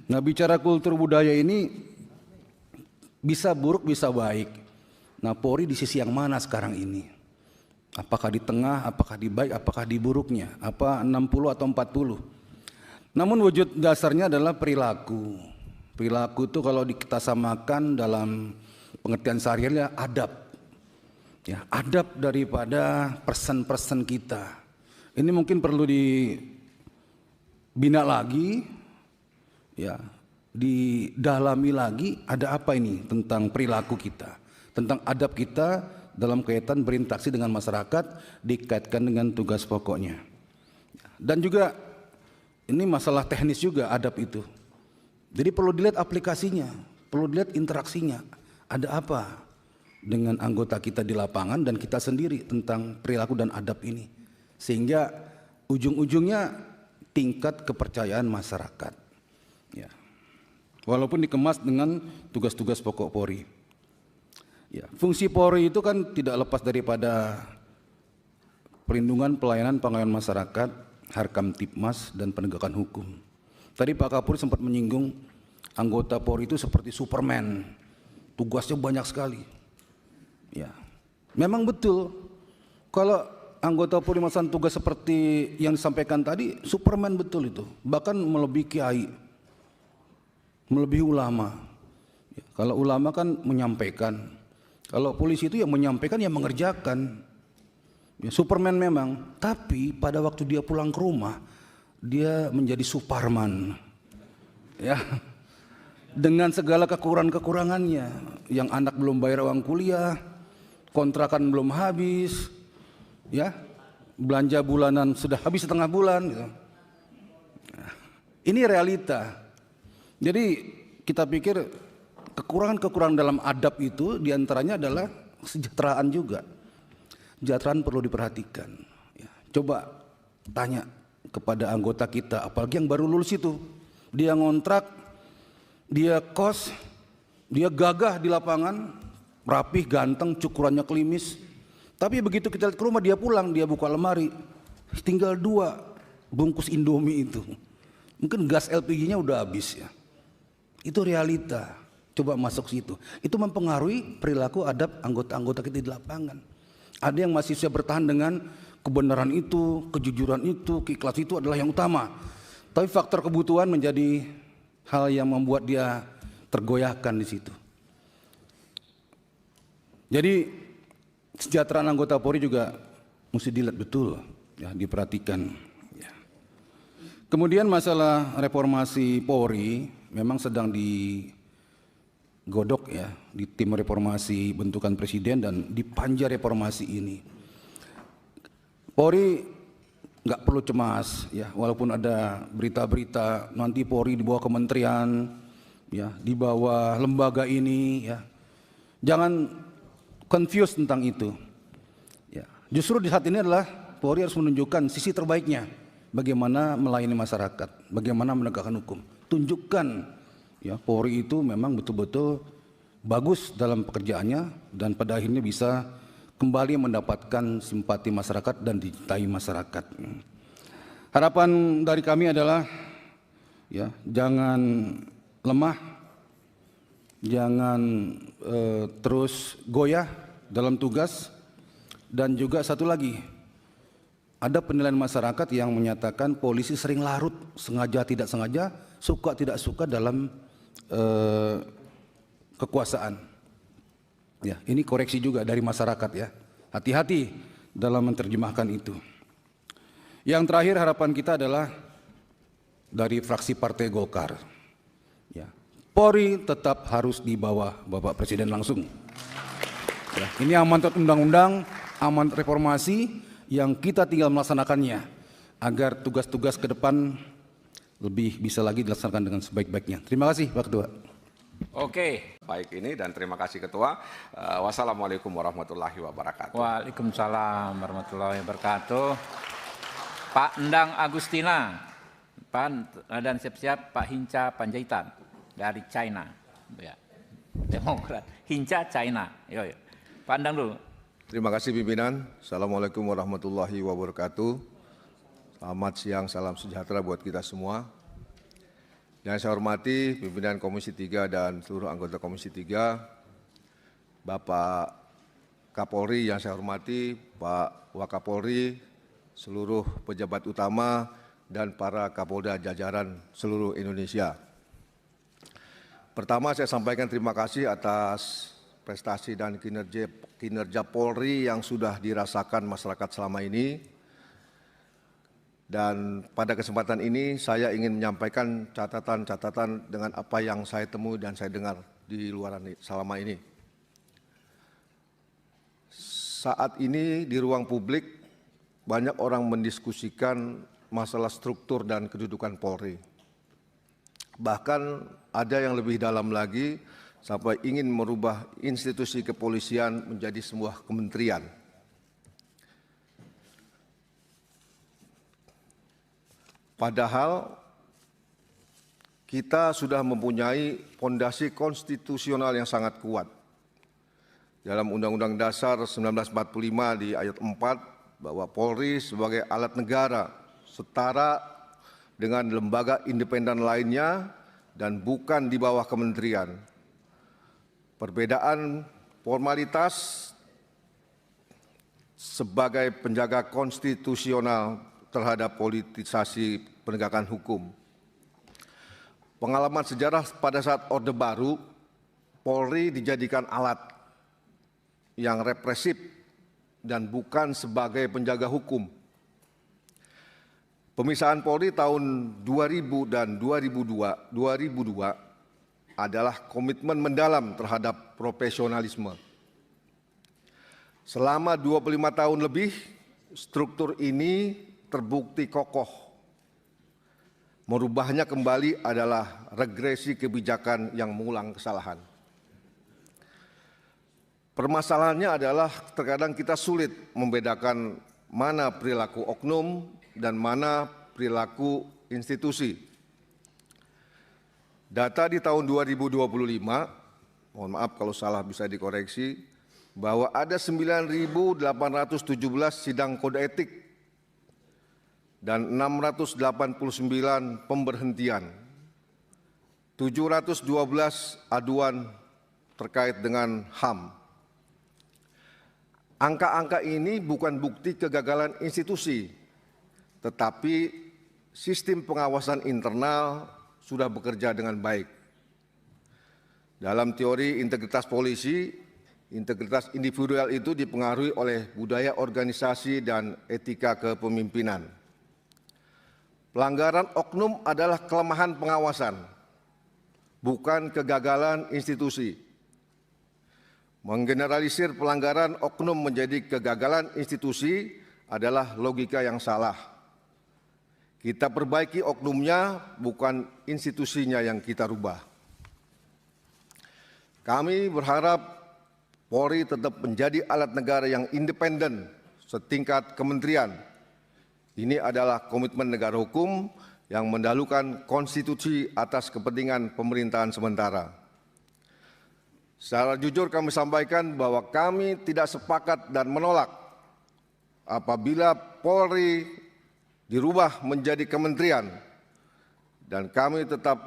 Nah, bicara kultur budaya ini bisa buruk, bisa baik. Nah, Polri di sisi yang mana sekarang ini? Apakah di tengah, apakah di baik, apakah di buruknya? Apa 60 atau 40? Namun wujud dasarnya adalah perilaku. Perilaku itu kalau kita samakan dalam pengertian sehari-hari adab. Ya, adab daripada person-person kita. Ini mungkin perlu dibina lagi, ya, didalami lagi. Ada apa ini tentang perilaku kita, tentang adab kita dalam kaitan berinteraksi dengan masyarakat, dikaitkan dengan tugas pokoknya. Dan juga ini masalah teknis juga adab itu. Jadi perlu dilihat aplikasinya, perlu dilihat interaksinya. Ada apa dengan anggota kita di lapangan dan kita sendiri tentang perilaku dan adab ini. Sehingga ujung-ujungnya tingkat kepercayaan masyarakat. Ya. Walaupun dikemas dengan tugas-tugas pokok Polri. Ya, fungsi Polri itu kan tidak lepas daripada perlindungan, pelayanan, pengayaan masyarakat, Harkamtipmas, dan penegakan hukum. Tadi Pak Kapolri sempat menyinggung anggota Polri itu seperti Superman, tugasnya banyak sekali. Ya, memang betul. Kalau anggota Polri melaksanakan tugas seperti yang disampaikan tadi, Superman betul itu, bahkan melebihi kiai, melebihi ulama. Ya, kalau ulama kan menyampaikan. Kalau polisi itu yang menyampaikan, yang mengerjakan. Ya, Superman memang, tapi pada waktu dia pulang ke rumah, dia menjadi Superman. Ya, dengan segala kekurangan-kekurangannya, yang anak belum bayar uang kuliah, kontrakan belum habis, ya, belanja bulanan sudah habis setengah bulan. Gitu. Nah, ini realita. Jadi kita pikir kekurangan-kekurangan dalam adab itu diantaranya adalah kesejahteraan juga. kesejahteraan perlu diperhatikan. Ya, coba tanya kepada anggota kita, apalagi yang baru lulus itu, dia ngontrak, dia kos, dia gagah di lapangan, rapih, ganteng, cukurannya klimis. Tapi begitu kita lihat ke rumah, dia pulang, dia buka lemari, tinggal 2 bungkus Indomie itu. Mungkin gas LPG-nya udah habis ya. Itu realita. Coba masuk situ. Itu mempengaruhi perilaku adab anggota-anggota kita di lapangan. Ada yang masih bisa bertahan dengan kebenaran itu, kejujuran itu, keikhlasan itu adalah yang utama. Tapi faktor kebutuhan menjadi hal yang membuat dia tergoyahkan di situ. Jadi kesejahteraan anggota Polri juga mesti dilihat betul, ya, diperhatikan. Ya. Kemudian masalah reformasi Polri memang sedang digodok ya di tim reformasi bentukan presiden dan dipanja reformasi ini. Polri nggak perlu cemas ya, walaupun ada berita-berita nanti Polri di bawah kementerian, ya, di bawah lembaga ini, ya, jangan confused tentang itu. Ya, justru di saat ini adalah Polri harus menunjukkan sisi terbaiknya, bagaimana melayani masyarakat, bagaimana menegakkan hukum. Tunjukkan ya Polri itu memang betul-betul bagus dalam pekerjaannya dan pada akhirnya bisa kembali mendapatkan simpati masyarakat dan dicintai masyarakat. Harapan dari kami adalah ya jangan lemah, jangan terus goyah dalam tugas, dan juga satu lagi, ada penilaian masyarakat yang menyatakan polisi sering larut, sengaja tidak sengaja, suka tidak suka dalam kekuasaan. Ya, ini koreksi juga dari masyarakat ya. Hati-hati dalam menerjemahkan itu. Yang terakhir harapan kita adalah dari fraksi Partai Golkar. Ya, Polri tetap harus di bawah Bapak Presiden langsung. Ya, ini amanat undang-undang, amanat reformasi yang kita tinggal melaksanakannya agar tugas-tugas ke depan lebih bisa lagi dilaksanakan dengan sebaik-baiknya. Terima kasih Pak Ketua. Oke, baik ini dan terima kasih Ketua. Wassalamualaikum warahmatullahi wabarakatuh. Waalaikumsalam warahmatullahi wabarakatuh. Pak Endang Agustina, dan siap-siap Pak Hinca Panjaitan dari China, ya. Demokrat. Hinca China, yo. Pak Endang dulu. Terima kasih pimpinan. Assalamualaikum warahmatullahi wabarakatuh. Selamat siang, salam sejahtera buat kita semua. Yang saya hormati pimpinan Komisi 3 dan seluruh anggota Komisi 3, Bapak Kapolri yang saya hormati, Pak Wakapolri, seluruh pejabat utama, dan para Kapolda jajaran seluruh Indonesia. Pertama saya sampaikan terima kasih atas prestasi dan kinerja Polri yang sudah dirasakan masyarakat selama ini. Dan pada kesempatan ini saya ingin menyampaikan catatan-catatan dengan apa yang saya temui dan saya dengar di luar selama ini. Saat ini di ruang publik banyak orang mendiskusikan masalah struktur dan kedudukan Polri. Bahkan ada yang lebih dalam lagi sampai ingin merubah institusi kepolisian menjadi sebuah kementerian. Padahal kita sudah mempunyai fondasi konstitusional yang sangat kuat. Dalam Undang-Undang Dasar 1945 di ayat 4 bahwa Polri sebagai alat negara setara dengan lembaga independen lainnya dan bukan di bawah kementerian. Perbedaan formalitas sebagai penjaga konstitusional terhadap politisasi penegakan hukum. Pengalaman sejarah pada saat Orde Baru, Polri dijadikan alat yang represif dan bukan sebagai penjaga hukum. Pemisahan Polri tahun 2000 dan 2002 adalah komitmen mendalam terhadap profesionalisme. Selama 25 tahun lebih, struktur ini terbukti kokoh. Merubahnya kembali adalah regresi kebijakan yang mengulang kesalahan. permasalahannya adalah terkadang kita sulit membedakan mana perilaku oknum dan mana perilaku institusi. Data di tahun 2025, mohon maaf kalau salah bisa dikoreksi, bahwa ada 9.817 sidang kode etik dan 689 pemberhentian, 712 aduan terkait dengan HAM. Angka-angka ini bukan bukti kegagalan institusi, tetapi sistem pengawasan internal sudah bekerja dengan baik. Dalam teori integritas polisi, integritas individual itu dipengaruhi oleh budaya organisasi dan etika kepemimpinan. Pelanggaran oknum adalah kelemahan pengawasan, bukan kegagalan institusi. Menggeneralisir pelanggaran oknum menjadi kegagalan institusi adalah logika yang salah. Kita perbaiki oknumnya, bukan institusinya yang kita rubah. Kami berharap Polri tetap menjadi alat negara yang independen setingkat kementerian. Ini adalah komitmen negara hukum yang mendahulukan konstitusi atas kepentingan pemerintahan sementara. Secara jujur kami sampaikan bahwa kami tidak sepakat dan menolak apabila Polri dirubah menjadi kementerian, dan kami tetap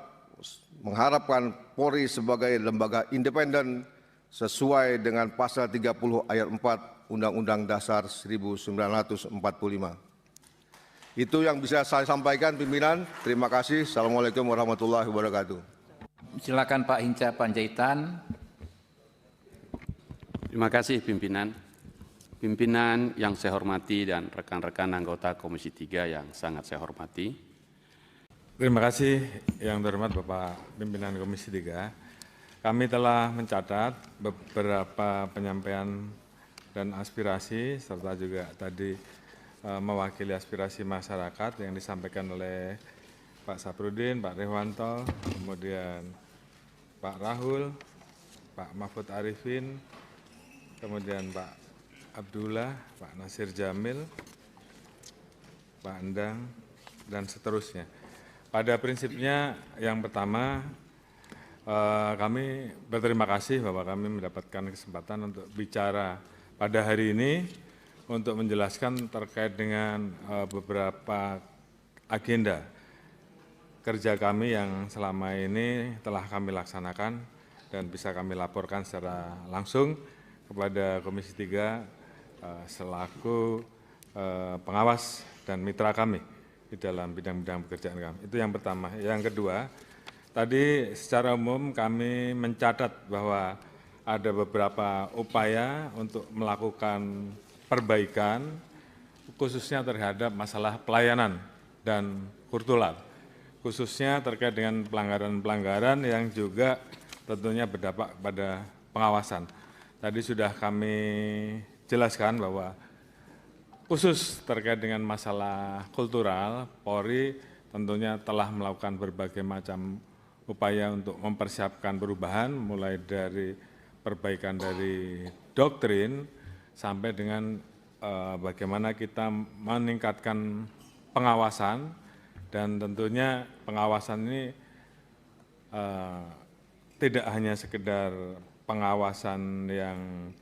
mengharapkan Polri sebagai lembaga independen sesuai dengan pasal 30 ayat 4 Undang-Undang Dasar 1945. Itu yang bisa saya sampaikan, pimpinan. Terima kasih. Assalamualaikum warahmatullahi wabarakatuh. Silakan Pak Hinca Panjaitan. Terima kasih pimpinan. Pimpinan yang saya hormati dan rekan-rekan anggota Komisi 3 yang sangat saya hormati. Terima kasih yang terhormat Bapak Pimpinan Komisi 3. Kami telah mencatat beberapa penyampaian dan aspirasi serta juga tadi mewakili aspirasi masyarakat yang disampaikan oleh Pak Saprudin, Pak Rehwanto, kemudian Pak Rahul, Pak Mahfud Arifin, kemudian Pak Abdullah, Pak Nasir Jamil, Pak Endang, dan seterusnya. Pada prinsipnya yang pertama, kami berterima kasih bahwa kami mendapatkan kesempatan untuk bicara pada hari ini untuk menjelaskan terkait dengan beberapa agenda kerja kami yang selama ini telah kami laksanakan dan bisa kami laporkan secara langsung kepada Komisi 3 selaku pengawas dan mitra kami di dalam bidang-bidang pekerjaan kami. Itu yang pertama. Yang kedua, tadi secara umum kami mencatat bahwa ada beberapa upaya untuk melakukan perbaikan, khususnya terhadap masalah pelayanan dan kultural, khususnya terkait dengan pelanggaran-pelanggaran yang juga tentunya berdampak pada pengawasan. Tadi sudah kami jelaskan bahwa khusus terkait dengan masalah kultural, Polri tentunya telah melakukan berbagai macam upaya untuk mempersiapkan perubahan, mulai dari perbaikan dari doktrin sampai dengan bagaimana kita meningkatkan pengawasan, dan tentunya pengawasan ini tidak hanya sekedar pengawasan yang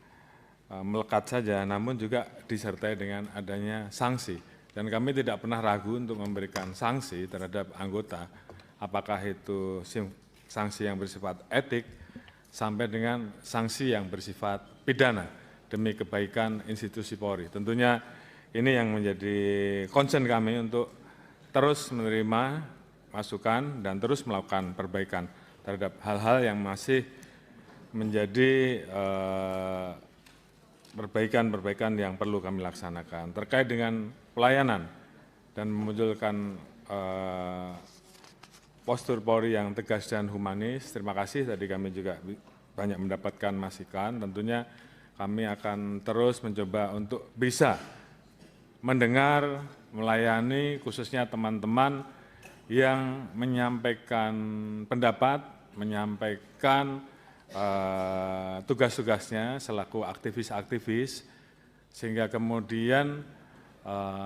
melekat saja, namun juga disertai dengan adanya sanksi. Dan kami tidak pernah ragu untuk memberikan sanksi terhadap anggota, apakah itu sanksi yang bersifat etik sampai dengan sanksi yang bersifat pidana demi kebaikan institusi Polri. Tentunya ini yang menjadi concern kami untuk terus menerima masukan dan terus melakukan perbaikan terhadap hal-hal yang masih menjadi perbaikan-perbaikan yang perlu kami laksanakan. Terkait dengan pelayanan dan memunculkan postur Polri yang tegas dan humanis, terima kasih. Tadi kami juga banyak mendapatkan masukan. Tentunya kami akan terus mencoba untuk bisa mendengar, melayani khususnya teman-teman yang menyampaikan pendapat, menyampaikan tugas-tugasnya selaku aktivis-aktivis, sehingga kemudian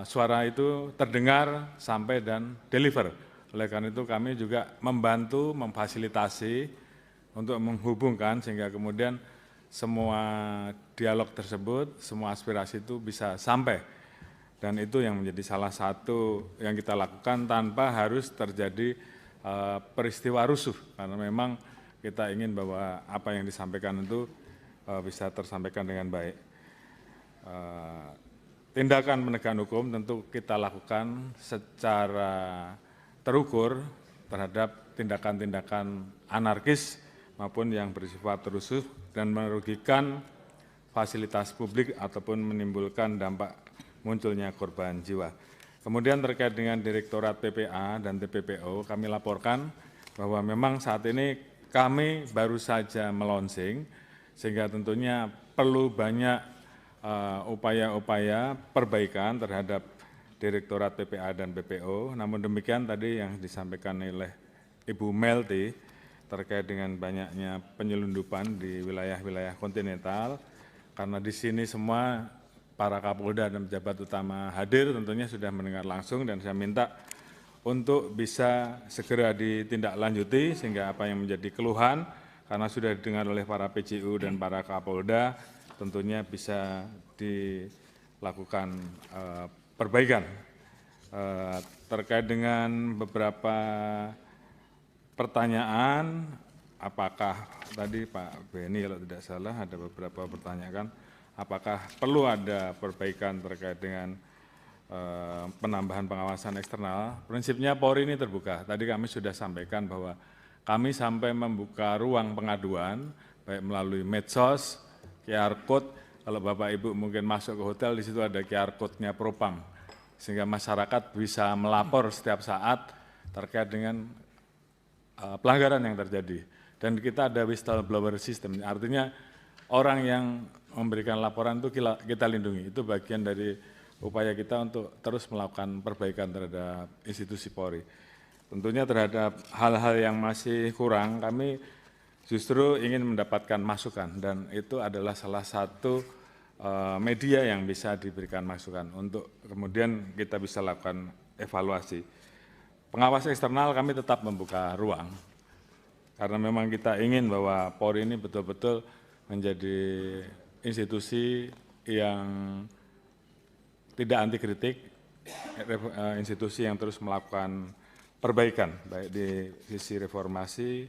suara itu terdengar sampai dan deliver. Oleh karena itu kami juga membantu, memfasilitasi untuk menghubungkan sehingga kemudian semua dialog tersebut, semua aspirasi itu bisa sampai. Dan itu yang menjadi salah satu yang kita lakukan tanpa harus terjadi peristiwa rusuh. Karena memang kita ingin bahwa apa yang disampaikan itu bisa tersampaikan dengan baik. Tindakan penegakan hukum tentu kita lakukan secara terukur terhadap tindakan-tindakan anarkis maupun yang bersifat rusuh dan merugikan fasilitas publik ataupun menimbulkan dampak munculnya korban jiwa. Kemudian terkait dengan Direktorat PPA dan TPPO, kami laporkan bahwa memang saat ini kami baru saja melonsing, sehingga tentunya perlu banyak upaya-upaya perbaikan terhadap Direktorat PPA dan PPO. Namun demikian tadi yang disampaikan oleh Ibu Melty terkait dengan banyaknya penyelundupan di wilayah-wilayah kontinental, karena di sini semua para Kapolda dan pejabat utama hadir tentunya sudah mendengar langsung, dan saya minta untuk bisa segera ditindaklanjuti sehingga apa yang menjadi keluhan karena sudah didengar oleh para PJU dan para Kapolda tentunya bisa dilakukan perbaikan. Terkait dengan beberapa pertanyaan, apakah tadi Pak Beni kalau tidak salah ada beberapa pertanyaan, apakah perlu ada perbaikan terkait dengan penambahan pengawasan eksternal? Prinsipnya Polri ini terbuka. Tadi kami sudah sampaikan bahwa kami sampai membuka ruang pengaduan, baik melalui medsos, QR Code. Kalau Bapak Ibu mungkin masuk ke hotel, di situ ada QR Code-nya Propam, sehingga masyarakat bisa melapor setiap saat terkait dengan pelanggaran yang terjadi. Dan kita ada whistleblower system, artinya orang yang memberikan laporan itu kita lindungi. Itu bagian dari upaya kita untuk terus melakukan perbaikan terhadap institusi Polri. Tentunya terhadap hal-hal yang masih kurang, kami justru ingin mendapatkan masukan, dan itu adalah salah satu media yang bisa diberikan masukan untuk kemudian kita bisa lakukan evaluasi. Pengawas eksternal kami tetap membuka ruang, karena memang kita ingin bahwa Polri ini betul-betul menjadi institusi yang tidak anti kritik, institusi yang terus melakukan perbaikan, baik di sisi reformasi,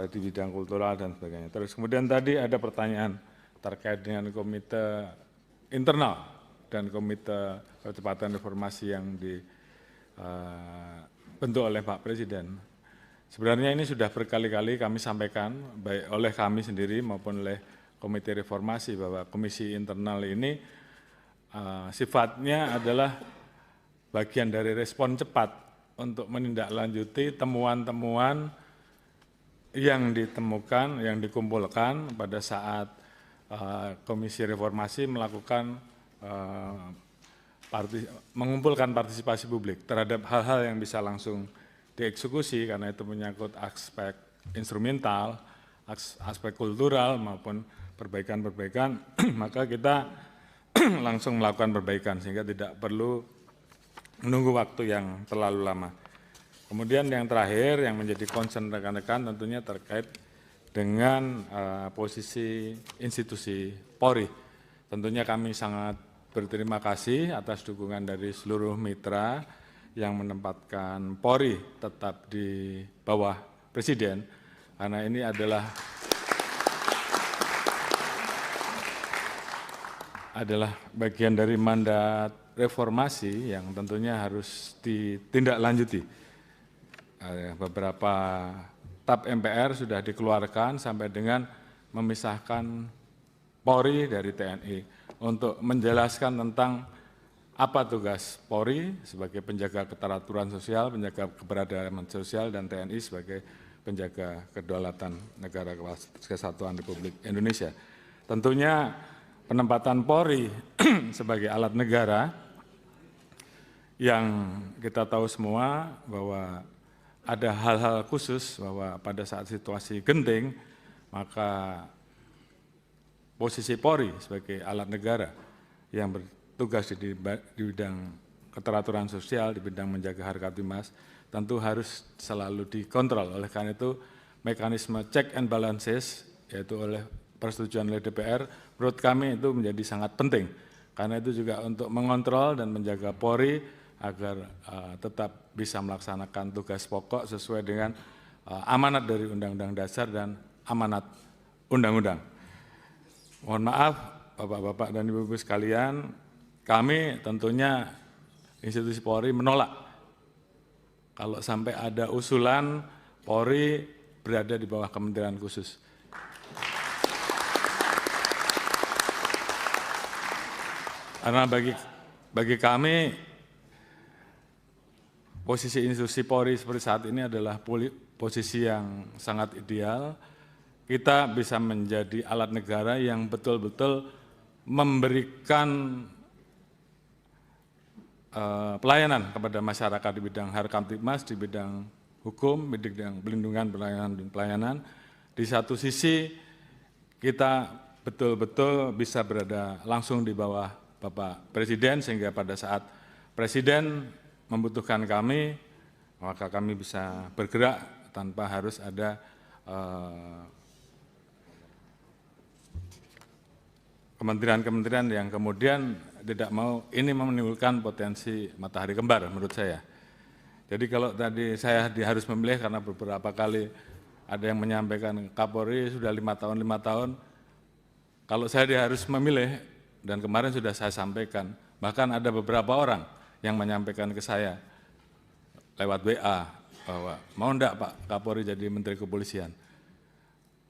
di bidang kultural dan sebagainya. Terus kemudian tadi ada pertanyaan terkait dengan komite internal dan komite percepatan reformasi yang dibentuk oleh Pak Presiden. Sebenarnya ini sudah berkali-kali kami sampaikan, baik oleh kami sendiri maupun oleh komite reformasi, bahwa komisi internal ini sifatnya adalah bagian dari respon cepat untuk menindaklanjuti temuan-temuan yang ditemukan, yang dikumpulkan pada saat Komisi Reformasi melakukan mengumpulkan partisipasi publik terhadap hal-hal yang bisa langsung dieksekusi, karena itu menyangkut aspek instrumental, aspek kultural maupun perbaikan-perbaikan, maka kita langsung melakukan perbaikan sehingga tidak perlu menunggu waktu yang terlalu lama. Kemudian yang terakhir yang menjadi concern rekan-rekan tentunya terkait dengan posisi institusi Polri. Tentunya kami sangat berterima kasih atas dukungan dari seluruh mitra yang menempatkan Polri tetap di bawah Presiden, karena ini adalah bagian dari mandat reformasi yang tentunya harus ditindaklanjuti. Beberapa TAP MPR sudah dikeluarkan sampai dengan memisahkan Polri dari TNI untuk menjelaskan tentang apa tugas Polri sebagai penjaga keteraturan sosial, penjaga keberadaan sosial, dan TNI sebagai penjaga kedaulatan negara kesatuan Republik Indonesia. Tentunya penempatan Polri sebagai alat negara yang kita tahu semua bahwa ada hal-hal khusus, bahwa pada saat situasi genting maka posisi Polri sebagai alat negara yang bertugas di bidang keteraturan sosial, di bidang menjaga harkat timas, tentu harus selalu dikontrol. Oleh karena itu, mekanisme check and balances, yaitu oleh persetujuan oleh DPR, menurut kami itu menjadi sangat penting. Karena itu juga untuk mengontrol dan menjaga Polri agar tetap bisa melaksanakan tugas pokok sesuai dengan amanat dari Undang-Undang Dasar dan amanat Undang-Undang. Mohon maaf, Bapak-Bapak dan Ibu-Ibu sekalian, kami tentunya institusi Polri menolak kalau sampai ada usulan Polri berada di bawah kementerian khusus. Karena bagi kami, posisi institusi Polri seperti saat ini adalah posisi yang sangat ideal. Kita bisa menjadi alat negara yang betul-betul memberikan pelayanan kepada masyarakat di bidang harkat timas, di bidang hukum, di bidang pelindungan, pelayanan dan pelayanan. Di satu sisi kita betul-betul bisa berada langsung di bawah Bapak Presiden, sehingga pada saat Presiden membutuhkan kami, maka kami bisa bergerak tanpa harus ada kementerian-kementerian yang kemudian tidak mau, ini menimbulkan potensi matahari kembar menurut saya. Jadi kalau tadi saya harus memilih karena beberapa kali ada yang menyampaikan Kapolri sudah 5 tahun, kalau saya harus memilih, dan kemarin sudah saya sampaikan, bahkan ada beberapa orang yang menyampaikan ke saya lewat WA bahwa mau enggak Pak Kapolri jadi Menteri Kepolisian.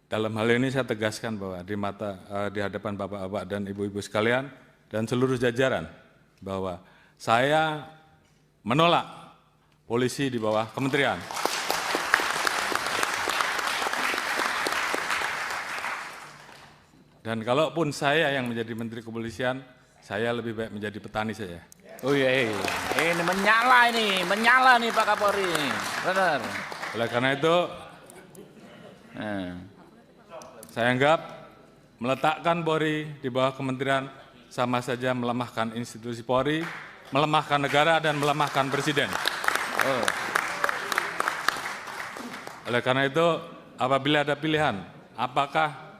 Dalam hal ini saya tegaskan bahwa di hadapan Bapak-Bapak dan Ibu-Ibu sekalian dan seluruh jajaran bahwa saya menolak polisi di bawah kementerian. Dan kalaupun saya yang menjadi Menteri Kepolisian, saya lebih baik menjadi petani saja. Oh iya, ini menyala nih Pak Kapolri, benar. Oleh karena itu, saya anggap meletakkan Polri di bawah kementerian sama saja melemahkan institusi Polri, melemahkan negara, dan melemahkan Presiden. Oleh karena itu, apabila ada pilihan, apakah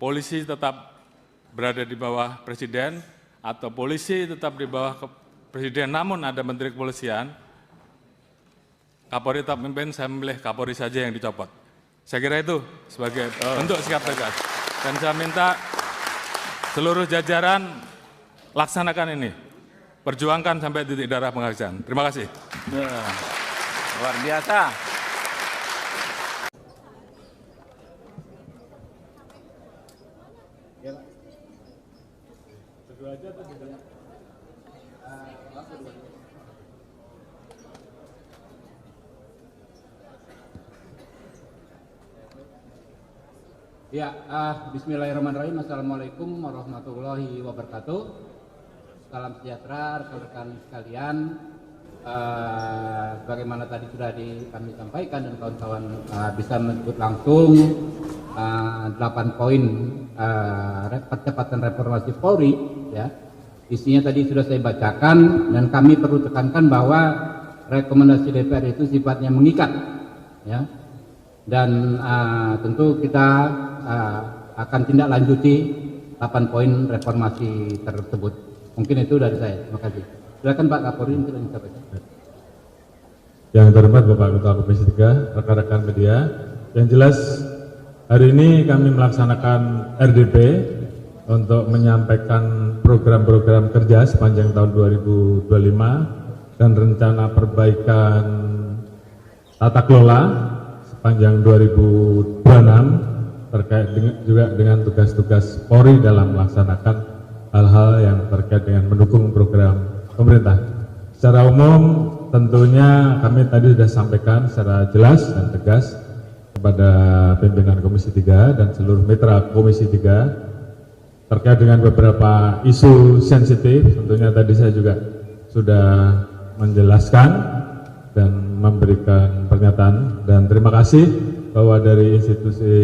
polisi tetap berada di bawah Presiden atau polisi tetap di bawah Presiden namun ada Menteri Kepolisian, Kapolri tetap memimpin, saya memilih Kapolri saja yang dicopot. Saya kira itu sebagai bentuk sikap tegas. Dan saya minta seluruh jajaran laksanakan ini. Perjuangkan sampai titik darah penghabisan. Terima kasih. Luar biasa. Ya, bismillahirrahmanirrahim. Assalamualaikum warahmatullahi wabarakatuh. Salam sejahtera rekan-rekan sekalian. Bagaimana tadi sudah kami sampaikan dan kawan-kawan bisa menyebut langsung 8 poin percepatan reformasi Polri, ya. Isinya tadi sudah saya bacakan dan kami perlu tekankan bahwa rekomendasi DPR itu sifatnya mengikat, ya. Dan tentu kita akan tindak lanjuti 8 poin reformasi tersebut. Mungkin itu dari saya. Terima kasih. Silakan Pak Kapolri untuk menyampaikan. Yang terhormat Bapak Ketua Komisi 3, rekan-rekan media, yang jelas hari ini kami melaksanakan RDP untuk menyampaikan program-program kerja sepanjang tahun 2025 dan rencana perbaikan tata kelola sepanjang 2026 terkait juga dengan tugas-tugas Polri dalam melaksanakan hal-hal yang terkait dengan mendukung program pemerintah. Secara umum tentunya kami tadi sudah sampaikan secara jelas dan tegas kepada pimpinan Komisi 3 dan seluruh mitra Komisi 3 terkait dengan beberapa isu sensitif. Tentunya tadi saya juga sudah menjelaskan dan memberikan pernyataan, dan terima kasih bahwa dari institusi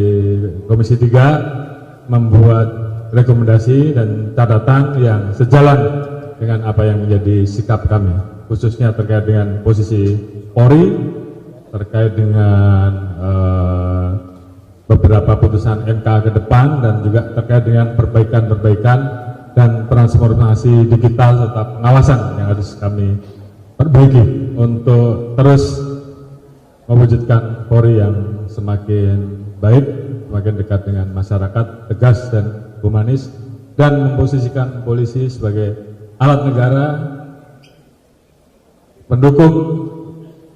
Komisi 3 membuat rekomendasi dan catatan yang sejalan dengan apa yang menjadi sikap kami, khususnya terkait dengan posisi Polri, terkait dengan beberapa putusan MK ke depan, dan juga terkait dengan perbaikan-perbaikan dan transformasi digital serta pengawasan yang harus kami perbaiki untuk terus mewujudkan Polri yang semakin baik, semakin dekat dengan masyarakat, tegas dan humanis, dan memposisikan polisi sebagai alat negara pendukung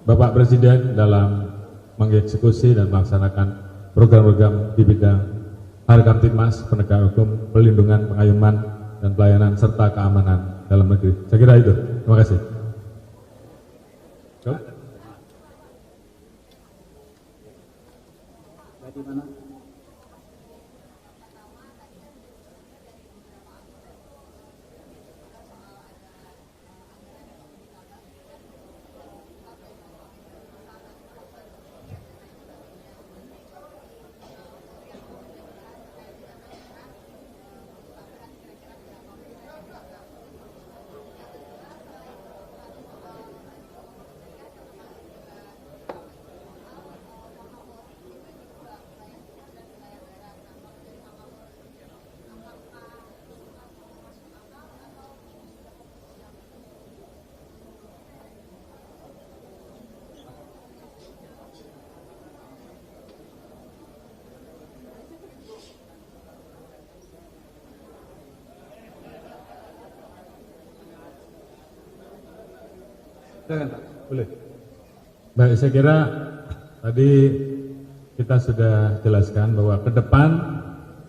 Bapak Presiden dalam mengeksekusi dan melaksanakan program-program di bidang Harkamtibmas, penegakan hukum, pelindungan, pengayuman, dan pelayanan serta keamanan dalam negeri. Saya kira itu. Terima kasih. Boleh. Baik, saya kira tadi kita sudah jelaskan bahwa ke depan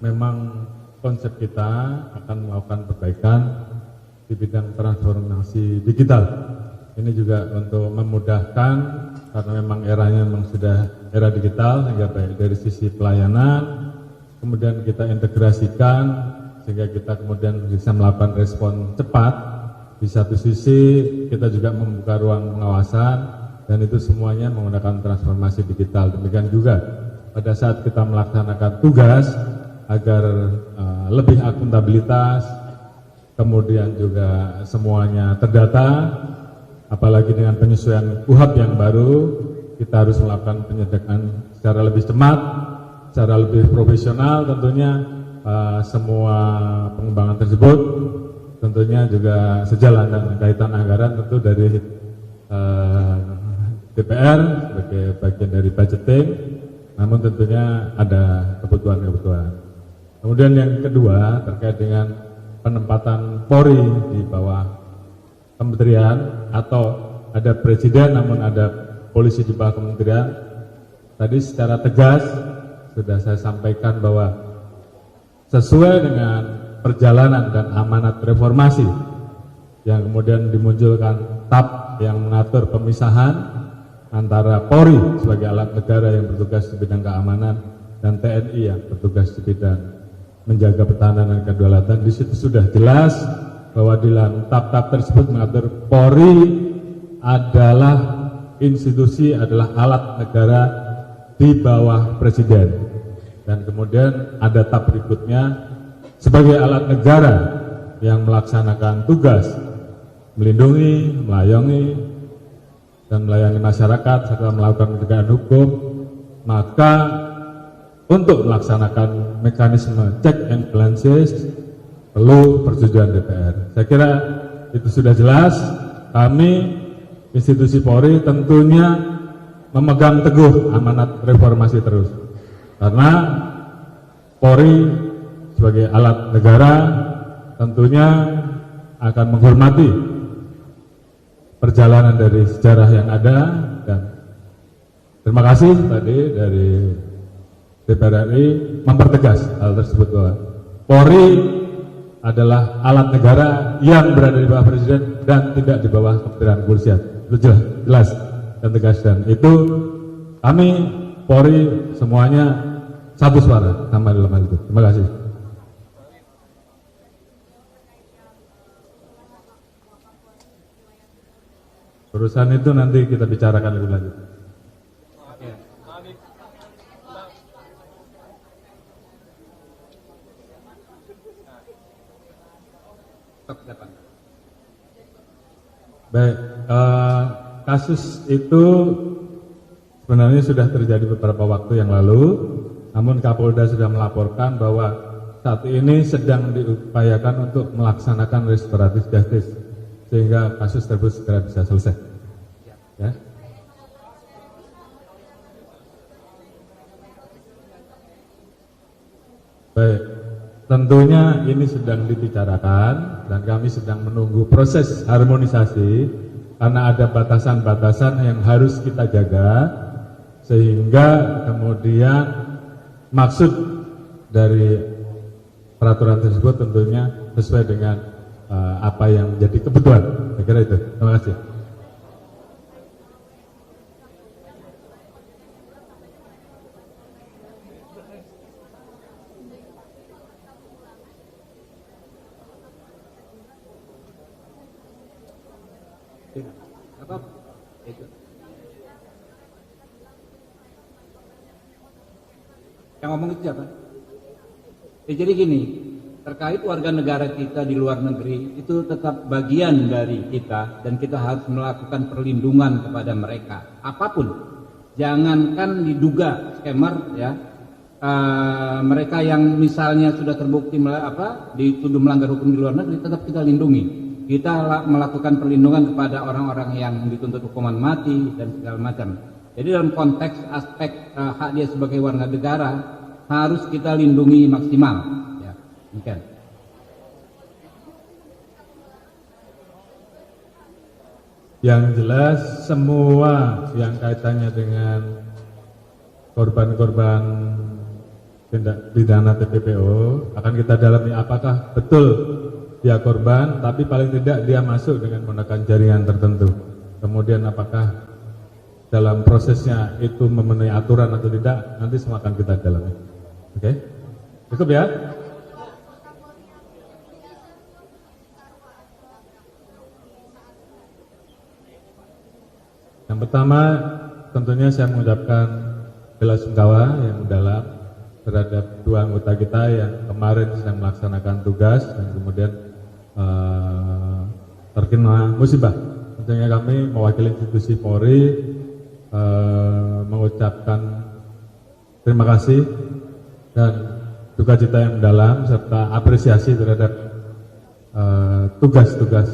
memang konsep kita akan melakukan perbaikan di bidang transformasi digital. Ini juga untuk memudahkan, karena memang eranya memang sudah era digital, sehingga baik dari sisi pelayanan, kemudian kita integrasikan sehingga kita kemudian bisa melakukan respon cepat. Di satu sisi kita juga membuka ruang pengawasan, dan itu semuanya menggunakan transformasi digital. Demikian juga pada saat kita melaksanakan tugas agar lebih akuntabilitas, kemudian juga semuanya terdata, apalagi dengan penyesuaian KUHP yang baru, kita harus melakukan penyedakan secara lebih cepat, secara lebih profesional tentunya. Semua pengembangan tersebut tentunya juga sejalan dengan kaitan anggaran tentu dari DPR sebagai bagian dari budgeting, namun tentunya ada kebutuhan-kebutuhan. Kemudian yang kedua terkait dengan penempatan Polri di bawah kementerian, atau ada presiden namun ada polisi di bawah kementerian. Tadi secara tegas sudah saya sampaikan bahwa sesuai dengan perjalanan dan amanat reformasi yang kemudian dimunculkan TAP yang mengatur pemisahan antara Polri sebagai alat negara yang bertugas di bidang keamanan dan TNI yang bertugas di bidang menjaga pertahanan dan kedaulatan. Di situ sudah jelas bahwa di dalam TAP-TAP tersebut mengatur Polri adalah institusi, adalah alat negara di bawah presiden, dan kemudian ada TAP berikutnya sebagai alat negara yang melaksanakan tugas melindungi, melayani, dan melayani masyarakat serta melakukan penegakan hukum, maka untuk melaksanakan mekanisme check and balances perlu persetujuan DPR. Saya kira itu sudah jelas. Kami institusi Polri tentunya memegang teguh amanat reformasi terus, karena Polri sebagai alat negara tentunya akan menghormati perjalanan dari sejarah yang ada, dan terima kasih tadi dari DPR RI mempertegas hal tersebut bahwa Polri adalah alat negara yang berada di bawah presiden dan tidak di bawah Kementerian Kepolisian. Itu jelas dan tegas, dan itu kami Polri semuanya satu suara sama dalam hal itu. Terima kasih. Urusan itu nanti kita bicarakan lebih lanjut. Baik, kasus itu sebenarnya sudah terjadi beberapa waktu yang lalu, namun Kapolda sudah melaporkan bahwa saat ini sedang diupayakan untuk melaksanakan restoratif justice sehingga kasus tersebut segera bisa selesai. Ya. Baik, tentunya ini sedang dibicarakan dan kami sedang menunggu proses harmonisasi karena ada batasan-batasan yang harus kita jaga sehingga kemudian maksud dari peraturan tersebut tentunya sesuai dengan apa yang menjadi kebutuhan. Saya kira itu. Terima kasih. Yang ngomong itu siapa? Jadi gini, terkait warga negara kita di luar negeri itu tetap bagian dari kita dan kita harus melakukan perlindungan kepada mereka. Apapun, jangankan diduga scammer ya, mereka yang misalnya sudah terbukti dituduh melanggar hukum di luar negeri tetap kita lindungi. Kita melakukan perlindungan kepada orang-orang yang dituntut hukuman mati dan segala macam. Jadi dalam konteks aspek hak dia sebagai warga negara harus kita lindungi maksimal. Ya, demikian. Yang jelas semua yang kaitannya dengan korban-korban tindak pidana TPPO akan kita dalami apakah betul dia korban, tapi paling tidak dia masuk dengan menggunakan jaringan tertentu. Kemudian apakah dalam prosesnya itu memenuhi aturan atau tidak, nanti semua akan kita dalami. Oke? Cukup ya? Yang pertama, tentunya saya mengucapkan bela sungkawa yang mendalam terhadap dua anggota kita yang kemarin sedang melaksanakan tugas dan kemudian terkena musibah. Tentunya kami mewakili institusi Polri mengucapkan terima kasih dan duka cita yang mendalam serta apresiasi terhadap tugas-tugas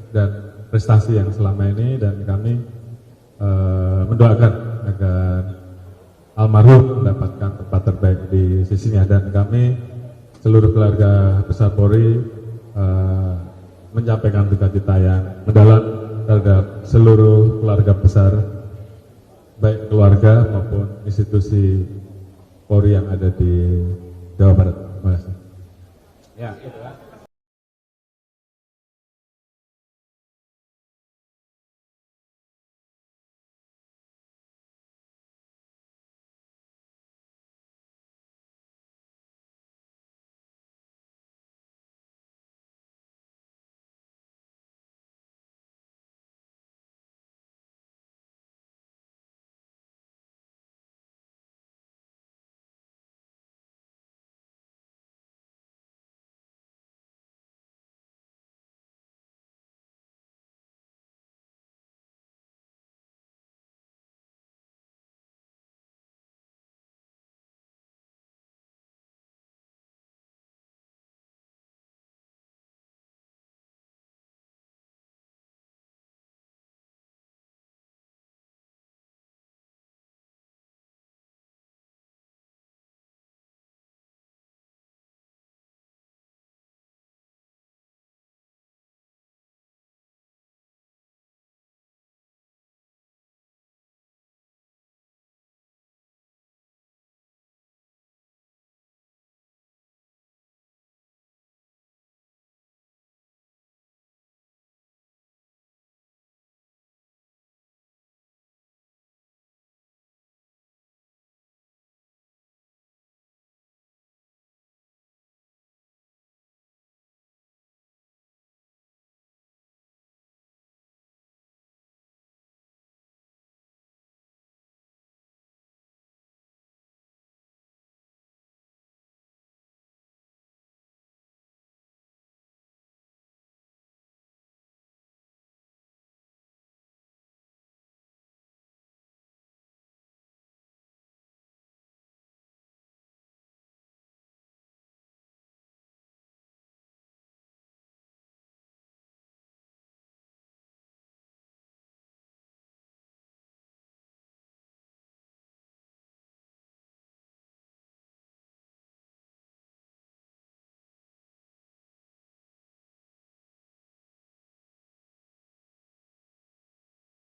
dan prestasi yang selama ini, dan kami mendoakan agar almarhum mendapatkan tempat terbaik di sisinya, dan kami seluruh keluarga besar Polri menyampaikan duka cita yang mendalam terhadap seluruh keluarga besar, baik keluarga maupun institusi Polri yang ada di Jawa Barat. Terima kasih. Ya, itu.